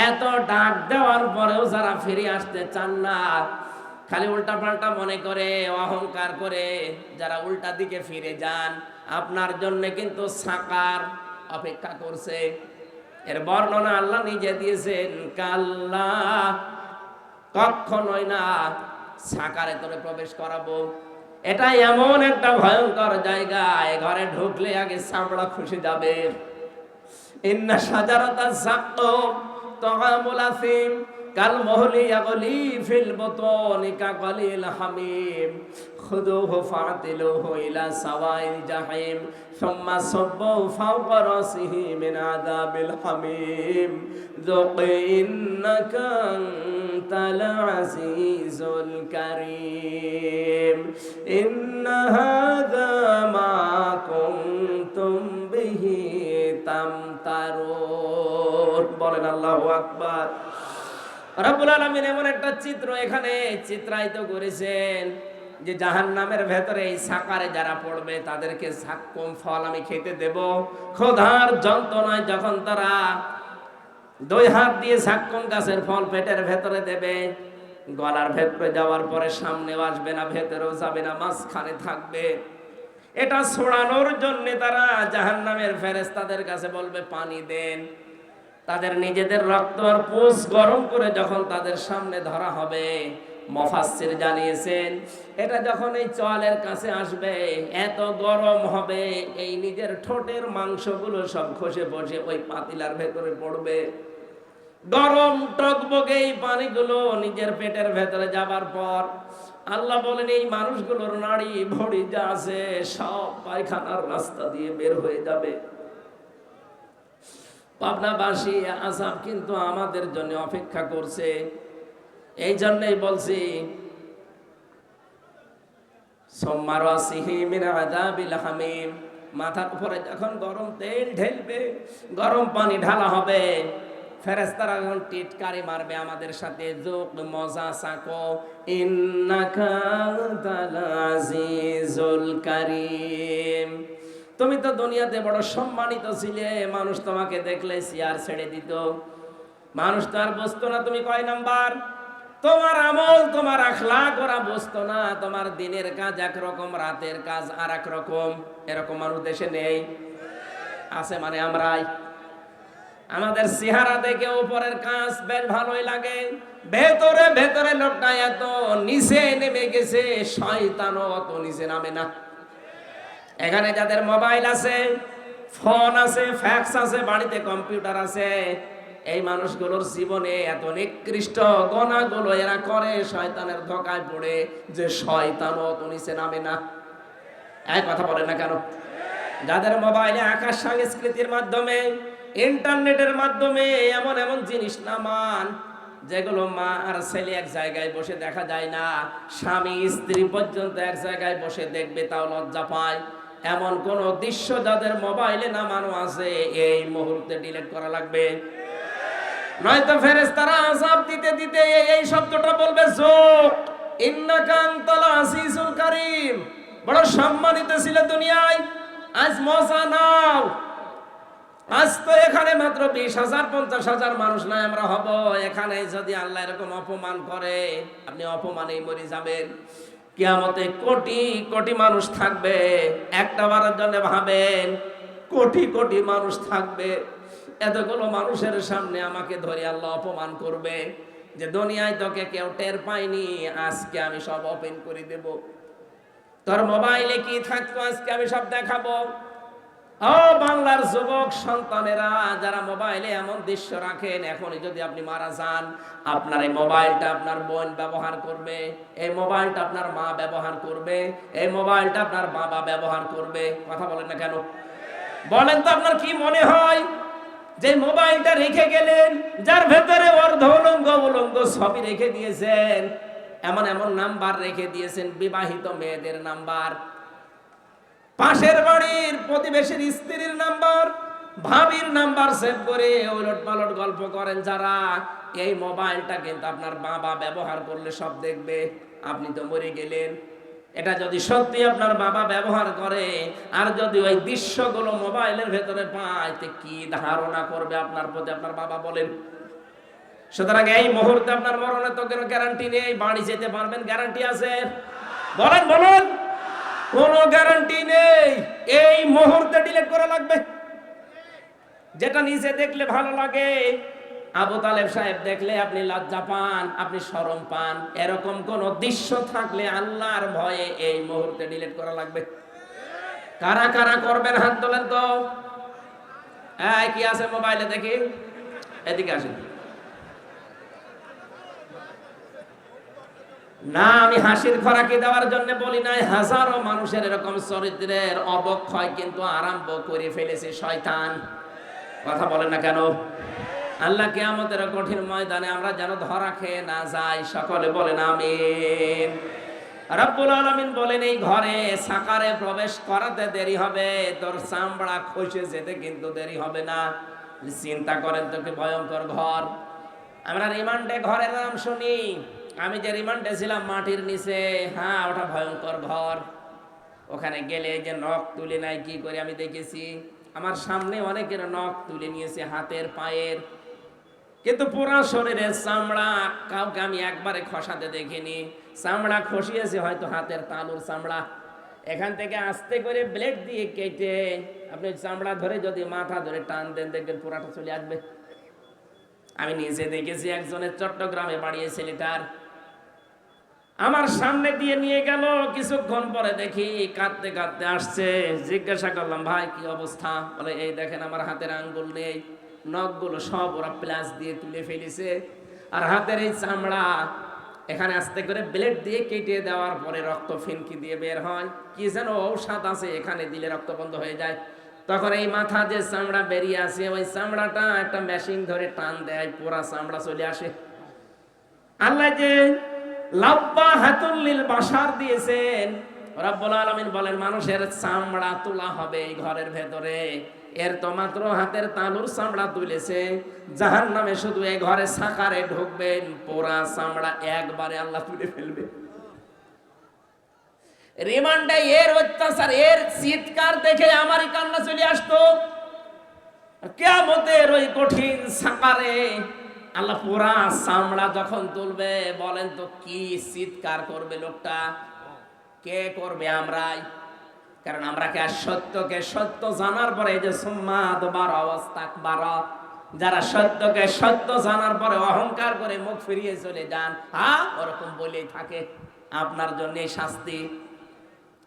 এত ডাক দেওয়ার পরেও যারা ফিরে আসতে চান না, খালি উল্টা পাল্টা মনে করে, অহংকার করে যারা উল্টা দিকে ফিরে যান, আপনার জন্য কিন্তু সাকার অপেক্ষা করছে। এর বর্ণনা আল্লাহ নিজে দিয়েছেন, কাল্লা, কখনোই না, সাকারে তোরে প্রবেশ করাবো। এটা এমন একটা ভয়ঙ্কর জায়গা, এ ঘরে ঢুকলে আগে চামড়া খুশি যাবে। ইন্না শাজারাতা যাক্কুম তাআমুল আসিম কাল মুহলি ইয়াগলি ফিল বুতুনি কাগলিল হামিম খুযুহু ফাতিলুহু ইলা সাওয়াইল জাহিম সুম্মা সাব্বু ফাওকা রাসিহি মিন আযাবিল হামিম যুক ইন্নাকা আনতাল আজিজুল কারীম ইন্না হাযা মা কুনতুম বিহি তামতারুন। বলেন আল্লাহু আকবার। রব্বুল আলামিন এমন একটা চিত্র এখানে চিত্রায়িত করেছেন যে জাহান্নামের ভেতরে এই সাকারে যারা পড়বে তাদেরকে যাক্কুম ফল আমি খেতে দেব। ক্ষুধার যন্ত্রণায় যখন তারা দুই হাত দিয়ে যাক্কুম গাছের ফল পেটের ভেতরে দেবে, গলার ভেতরে যাওয়ার পরে সামনেও আসবে না, ভেতরেও যাবে না, মাঝখানে থাকবে। এটা ছড়ানোর জন্য তারা জাহান্নামের ফেরেশতাদের কাছে বলবে পানি দেন। তাদের নিজেদের রক্ত আর পুষ গরম করে যখন তাদের সামনে ধরা হবে, মুফাসসির জানিয়েছেন এটা যখন এই চোয়ালের কাছে আসবে এত গরম হবে, এই নিজের ঠোঁটের মাংসগুলো সব খসে বসে ওই পাতিলার ভেতরে পড়বে। গরম টকবকে এই পানিগুলো নিজের পেটের ভেতরে যাবার পর আল্লাহ বলেন এই মানুষগুলোর নাড়ি ভড়ি যা আছে সব পায়খানার রাস্তা দিয়ে বের হয়ে যাবে। পাবনাবাসী আযাব কিন্তু আমাদের জন্য অপেক্ষা করছে। এই জন্যই বলছি মাথার উপরে যখন গরম তেল ঢেলবে, গরম পানি ঢালা হবে, ফেরেশতারা যখন টিটকারি মারবে আমাদের সাথে, যুক মজা সাকো ইন্নাকা আনতাল আজিজুল কারীম। তুমি তো দুনিয়াতে বড় সম্মানিত ছিলে, মানুষ তোমাকে দেখলে চেয়ার ছেড়ে দিত, মানুষ তো আর বুঝতো না তুমি কয় নাম্বার, তোমার আমল তোমার আখলাক ওরা বুঝতো না, তোমার দিনের কাজ একরকম, রাতের কাজ আর এক রকম। এরকম মানুষ দেশে নেই, আছে মানে আমরাই। আমাদের চেহারা দেখে উপরের কাজ বেশ ভালোই লাগে, ভেতরে ভেতরে লোকটা এত নিচে নেমে গেছে, শয়তানও অত নিচে নামে না। এখানে যাদের মোবাইল আছে, ফোন আছে, ফ্যাক্স আছে, বাড়িতে কম্পিউটার আছে, এই মানুষগুলোর জীবনে এত নিকৃষ্ট গুনাহগুলো এরা করে, শয়তানের ধোঁকায় পড়ে যে শয়তানও অত নিচে নামে না। এক কথা বলেন না কেন? যাদের মোবাইলে আকাশ সংস্কৃতির মাধ্যমে, ইন্টারনেটের মাধ্যমে এমন এমন জিনিস নামান যেগুলো মা আর ছেলে এক জায়গায় বসে দেখা যায় না, স্বামী স্ত্রী পর্যন্ত এক জায়গায় বসে দেখবে তাও লজ্জা পায়, এমন কোন দৃশ্য যাদের মোবাইলে নামানো আছে এই মুহূর্তে ডিলিট করা লাগবে। নয়তো ফেরেশতারা আযাব দিতে দিতে এই শব্দটা বলবে যুক ইন্নাকা আনতাল আজিজুল কারীম, বড় সম্মানিত ছিল দুনিয়ায়, আজ মজা নাও। আজ তো এখানে মাত্র 20,000 50,000 মানুষ নাই আমরা হব, এখানে যদি আল্লাহ এরকম অপমান করে আপনি অপমানেই মরে যাবেন। কিয়ামতে কোটি কোটি মানুষ থাকবে, একটা বারের জন্য ভাবেন কোটি কোটি মানুষ থাকবে, এতগুলো মানুষের সামনে আমাকে ধরে আল্লাহ অপমান করবে যে দুনিয়ায় তোকে কেউ টের পায়নি, আজকে আমি সব ওপেন করে দেব। তোর মোবাইলে কি থাকতো আজকে আমি সব দেখাবো। ও বাংলার যুবক সন্তানেরা যারা মোবাইলে এমন দৃশ্য রাখেন, এখনই যদি আপনি মারা যান, আপনার এই মোবাইলটা আপনার বোন ব্যবহার করবে, এই মোবাইলটা আপনার মা ব্যবহার করবে, এই মোবাইলটা আপনার বাবা ব্যবহার করবে। কথা বলেন না কেন? বলেন তো আপনার কি মনে হয় যে মোবাইলটা রেখে গেলেন, যার ভেতরে অর্ধ উলঙ্গ উলঙ্গ ছবি রেখে দিয়েছেন, এমন এমন নাম্বার রেখে দিয়েছেন, বিবাহিত মেয়েদের নাম্বার, পাশের বাড়ির প্রতিবেশীর স্ত্রীর নাম্বার, ভাবির নাম্বার সেভ করে ওলট পালট গল্প করেন যারা, এই মোবাইলটা কিন্তু আপনার বাবা ব্যবহার করলে সব দেখবে। আপনি তো মরে গেলেন। এটা যদি সত্যি আপনার বাবা ব্যবহার করে আর যদি ওই দৃশ্যগুলো মোবাইলের ভেতরে পায়, তো কি ধারণা করবে আপনার প্রতি আপনার বাবা বলেন। সুতরাং এই মুহূর্তে আপনার মরণের তো কোনো গ্যারান্টি নেই, বাড়ি যেতে পারবেন গ্যারান্টি আছে? বলেন বলেন। কোনো গ্যারান্টি নেই। এই মুহূর্তে ডিলিট করা লাগবে। যেটা নিজে দেখলে ভালো লাগে, আবু তালেব সাহেব দেখলে আপনি লজ্জা পান, আপনি শরম পান, এরকম কোন দৃশ্য থাকলে আল্লাহর ভয়ে এই মুহূর্তে ডিলিট করা লাগবে। কারা কারা করবেন হাত তোলেন তো। এই কি আছে মোবাইলে দেখি, এদিকে আসেন। না, আমি হাসির খোরাকি দেওয়ার জন্য বলি নাই, হাজারো মানুষের এরকম চরিত্রের অবক্ষয় কিন্তু আরম্ভ করে ফেলেছে শয়তান। কথা বলেন না কেন? আল্লাহ কিয়ামতের কঠিন ময়দানে আমরা যেন ধরা খেয়ে না যাই, সকলে বলেন আমিন। রব্বুল আলামিন বলেন এই ঘরে সাকারে প্রবেশ করাতে দেরি হবে, তোর চামড়া খসে যেতে কিন্তু দেরি হবে না। চিন্তা করেন তো কি ভয়ঙ্কর ঘর। আমরা রিমান্ডে ঘরের নাম শুনি, আমি যে রিমান্ডে ছিলাম মাটির নিচে, হ্যাঁ ওটা ভয়ঙ্কর ঘর। ওখানে গেলে যে নখ তুলে নাই কি করে আমি দেখেছি, আমার সামনে অনেকের নখ তুলে নিয়েছে হাতের পায়ের, কিন্তু পুরা শরীরের চামড়া কাউকে আমি একবারে খসাতে দেখিনি। চামড়া খসিয়েছে হয়তো হাতের তালুর চামড়া, এখান থেকে আস্তে করে ব্লেড দিয়ে কেটে আপনি চামড়া ধরে যদি মাথা ধরে টান দেন দেখবেন পুরাটা চলে আসবে। আমি নিজে দেখেছি, একজনের চট্টগ্রামে বাড়িয়ে ছেলেটার আমার সামনে দিয়ে নিয়ে গেল, কিছুক্ষণ পরে দেখি কাঁদতে কাঁদতে আসছে। জিজ্ঞাসা করলাম ভাই কি অবস্থা? বলে এই দেখেন আমার হাতের আঙ্গুল নেই, নখগুলো সব ওরা প্লাস দিয়ে তুলে ফেলেছে, আর হাতের এই চামড়া এখানে আস্তে করে ব্লেড দিয়ে কেটে দেওয়ার পরে রক্ত ফিনকি দিয়ে বের হয়, কি যেন ঔষধ আছে এখানে দিলে রক্ত বন্ধ হয়ে যায়। তখন এই মাথা যে চামড়া বেরিয়ে আসে, ওই চামড়াটা একটা মেশিন ধরে টান দেয়, পুরা চামড়া চলে আসে। আল্লাহ যে লাব্বা হাতুল্লিল বাশার দিয়েছেন, রব্বুল আলামিন বলেন মানুষের চামড়া তোলা হবে এই ঘরের ভেতরে, এর তো মাত্র হাতের তালুর চামড়া তুলেছে। জাহান্নামে শুধু এই ঘরে সাকারে ঢুকবেন, পুরা চামড়া একবারে আল্লাহ তুলে ফেলবে। রিমান্ডে এর অত্যাচার, এর চিৎকার দেখে আমারই কান্না চলে আসতো। কিয়ামতের ওই কঠিন সাকারে আল্লাহ পুরা চামড়া যখন তুলবে, বলেন তো কি চিৎকার করবে লোকটা? কে করবে? আমরাই। কারণ আমরা কে সত্যকে সত্য জানার পরে, এই যে সুম্মাদ বারা ওয়াস্তাকবারা, যারা সত্যকে সত্য জানার পরে অহংকার করে মুখ ফিরিয়ে চলে যান, হ্যাঁ ওরকম বলেই থাকে আপনার জন্য এই শাস্তি।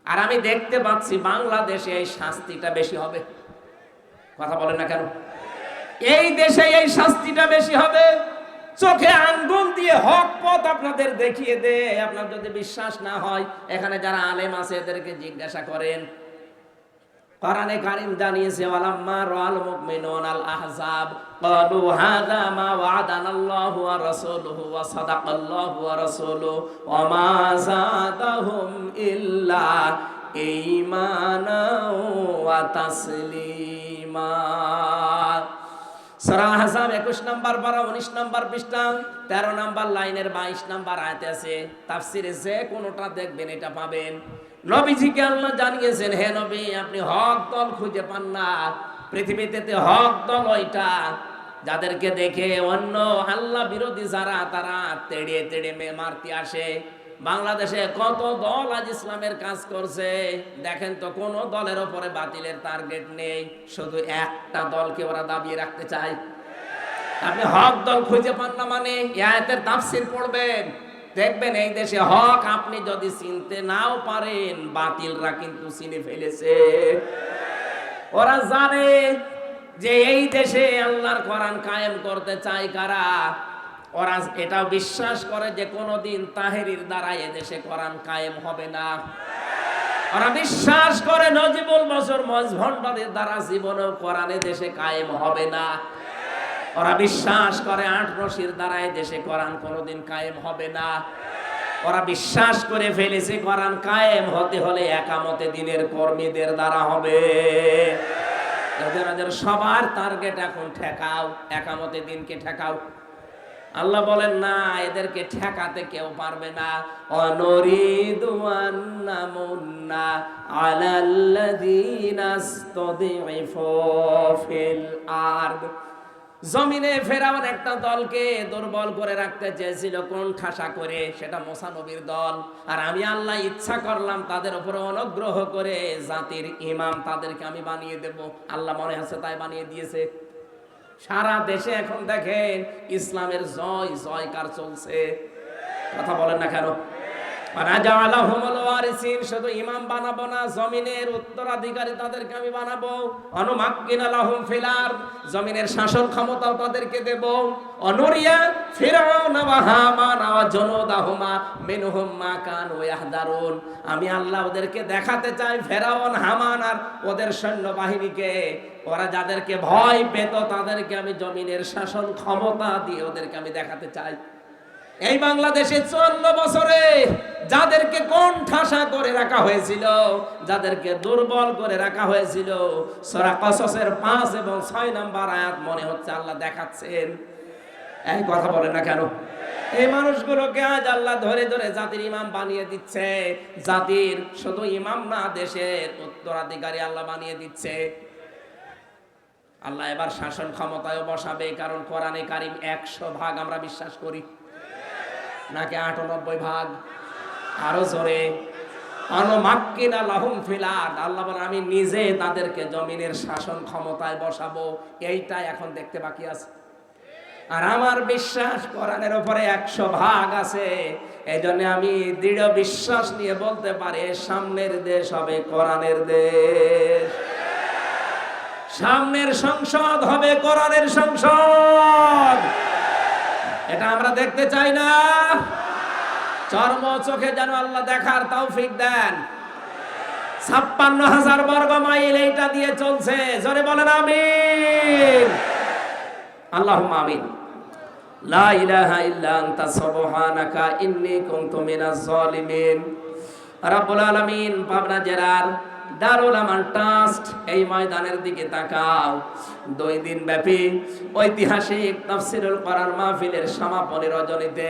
আর আমি দেখতে পাচ্ছি বাংলাদেশে এই শাস্তিটা বেশি হবে। কথা বলেন না কেন? এই দেশে এই শাস্তিটা বেশি হবে। চোখে আঙ্গুল দিয়ে হক পথ আপনাদের দেখিয়ে দে। আপনার যদি বিশ্বাস না হয়, এখানে যারা আলেম আছে এদেরকে জিজ্ঞাসা করেন। কোরআনে কারীম জানিয়েছে ওয়ালাম্মা রাআল মুমিনুনা আল আহজাব ক্বালু হাযা মা ওয়া'দানাল্লাহু ওয়া রাসূলুহু ওয়া সাদাকাল্লাহু ওয়া রাসূলুহু ওয়া মা যাদাহুম ইল্লা ঈমানাও ওয়া তাসলিমা। সূরা আহজাব 21 নম্বর পারা 19 নম্বর পৃষ্ঠা 13 নম্বর লাইনের 22 নম্বর আয়াতে আছে। তাফসিরে যে কোনটা দেখবেন এটা পাবেন। নবীজিকে আল্লাহ জানিয়েছেন, হে নবী, আপনি হক দল খুঁজে পান না। পৃথিবীতে হক দল ওইটা যাদেরকে দেখে অন্য আল্লাহ বিরোধী যারা তারা তেড়ে তেড়ে মারতে আসে। বাংলাদেশে কত দল আজ ইসলামের কাজ করছে, দেখেন তো কোন দলের ওপরে বাতিলের টার্গেট নেই, শুধু একটা দলকে ওরা দাবিয়ে রাখতে চায়। আপনি হক দল খুঁজে পান না মানে আয়াতের তাফসীর পড়বেন, দেখবেন এই দেশে হক আপনি যদি চিনতে নাও পারেন, বাতিলরা কিন্তু চিনে ফেলেছে। ওরা জানে যে এই দেশে আল্লাহর কোরআন কায়েম করতে চায় কারা। ওরা এটাও বিশ্বাস করে যে কোনোদিন তাহেরির দ্বারা এদেশে কোরআন কায়েম হবে না। ওরা বিশ্বাস করে নজিবুল বছর মজভণ্ডের দ্বারা জীবনেও কোরআন দেশে কায়েম হবে না। ওরা বিশ্বাস করে আট রশির দ্বারা দেশে কোরআন কোনোদিন কায়েম হবে না। ওরা বিশ্বাস করে ফেলেছে কোরআন কায়েম হতে হলে একামতে দিনের কর্মীদের দ্বারা হবে। এদের সবার টার্গেট এখন ঠেকাও, একামতে দিনকে ঠেকাও। আল্লাহ বলেন না, এদেরকে ঠেকাতে কেউ পারবে না। অনরিদু আন্নামুন্না আলাল্লাযীনা ইসতাদঈফু ফিল আরদ। জমিনে ফেরাউন একটা দলকে দুর্বল করে রাখতে চেয়েছিল কোন ঠাসা করে, সেটা মুসা নবীর দল। আর আমি আল্লাহ ইচ্ছা করলাম তাদের উপরে অনুগ্রহ করে জাতির ইমাম তাদেরকে আমি বানিয়ে দেব। আল্লাহ মনে আছে তাই বানিয়ে দিয়েছে। সারা দেশে এখন দেখেন ইসলামের জয় জয়কার চলছে। কথা বলেন না কেন? শুধু ইমাম বানাবো না, জমিনের উত্তরাধিকারী তাদেরকে আমি বানাবো। অনুমাক্কিনা লাহুম ফিল আরদ, জমিনের শাসন ক্ষমতাও তাদেরকে দেব। অনুরিয়া ফিরআউন ওয়া হামান ওয়া জুনুদাহুমা মিনহুম মা কানু ইয়াহদারুন। আমি আল্লাহ ওদেরকে দেখাতে চাই, ফেরাউন হামান আর ওদের সৈন্যবাহিনীকে, ওরা যাদেরকে ভয় পেত তাদেরকে আমি জমিনের শাসন ক্ষমতা দিয়ে ওদেরকে আমি দেখাতে চাই। এই বাংলাদেশে 14 বছরে যাদেরকে কোণঠাসা করে রাখা হয়েছিল, যাদেরকে দুর্বল করে রাখা হয়েছিল, সূরা কসসের 5 এবং 6 নম্বর আয়াত মনে হচ্ছে আল্লাহ দেখাচ্ছেন। এই কথা বলেন না কেন? এই মানুষগুলোকে আজ আল্লাহ ধরে ধরে জাতির ইমাম বানিয়ে দিচ্ছে। জাতির শুধু ইমাম না, দেশের উত্তরাধিকারী আল্লাহ বানিয়ে দিচ্ছে। আল্লাহ এবার শাসন ক্ষমতায় বসাবে, কারণ কোরআনে কারীম 100 ভাগ আমরা বিশ্বাস করি, নাকি 98 ভাগ? আরো জোরে। অনুমাক্কিনা লাহুম ফিল আরদ, আল্লাহ বলেন আমি নিজে তাদেরকে জমিনের শাসন ক্ষমতায় বসাবো। এইটা এখন দেখতে বাকি আছে। আর আমার বিশ্বাস কোরআনের উপরে 100 ভাগ আছে। এই জন্য আমি দৃঢ় বিশ্বাস নিয়ে বলতে পারি সামনের দেশ হবে কোরআনের দেশ। সামনের সংসদ হবে কোরআনের সংসদ। এটা আমরা দেখতে চাই না? চর্ম চোখে যেন আল্লাহ দেখার তৌফিক দেন। 56,000 বর্গ মাইল এইটা দিয়ে চলছে। জোরে বলেন আমিন। আল্লাহুম্মা আমিন। লা ইলাহা ইল্লা আনতা সুবহানাকা ইন্নী কুনতু মিনাজ জালিমিন। রব্বুল আলামিন পাবনা জেলার দারুল আমান ট্রাস্ট এই ময়দানের দিকে তাকাও। 2 দিন ব্যাপী ঐতিহাসিক তাফসীরুল কোরআন মাহফিলের সমাপনী রজনীতে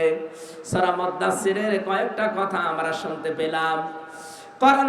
সূরা মুদ্দাসসিরের কয়েকটা কথা আমরা শুনতে পেলাম। কোরআনে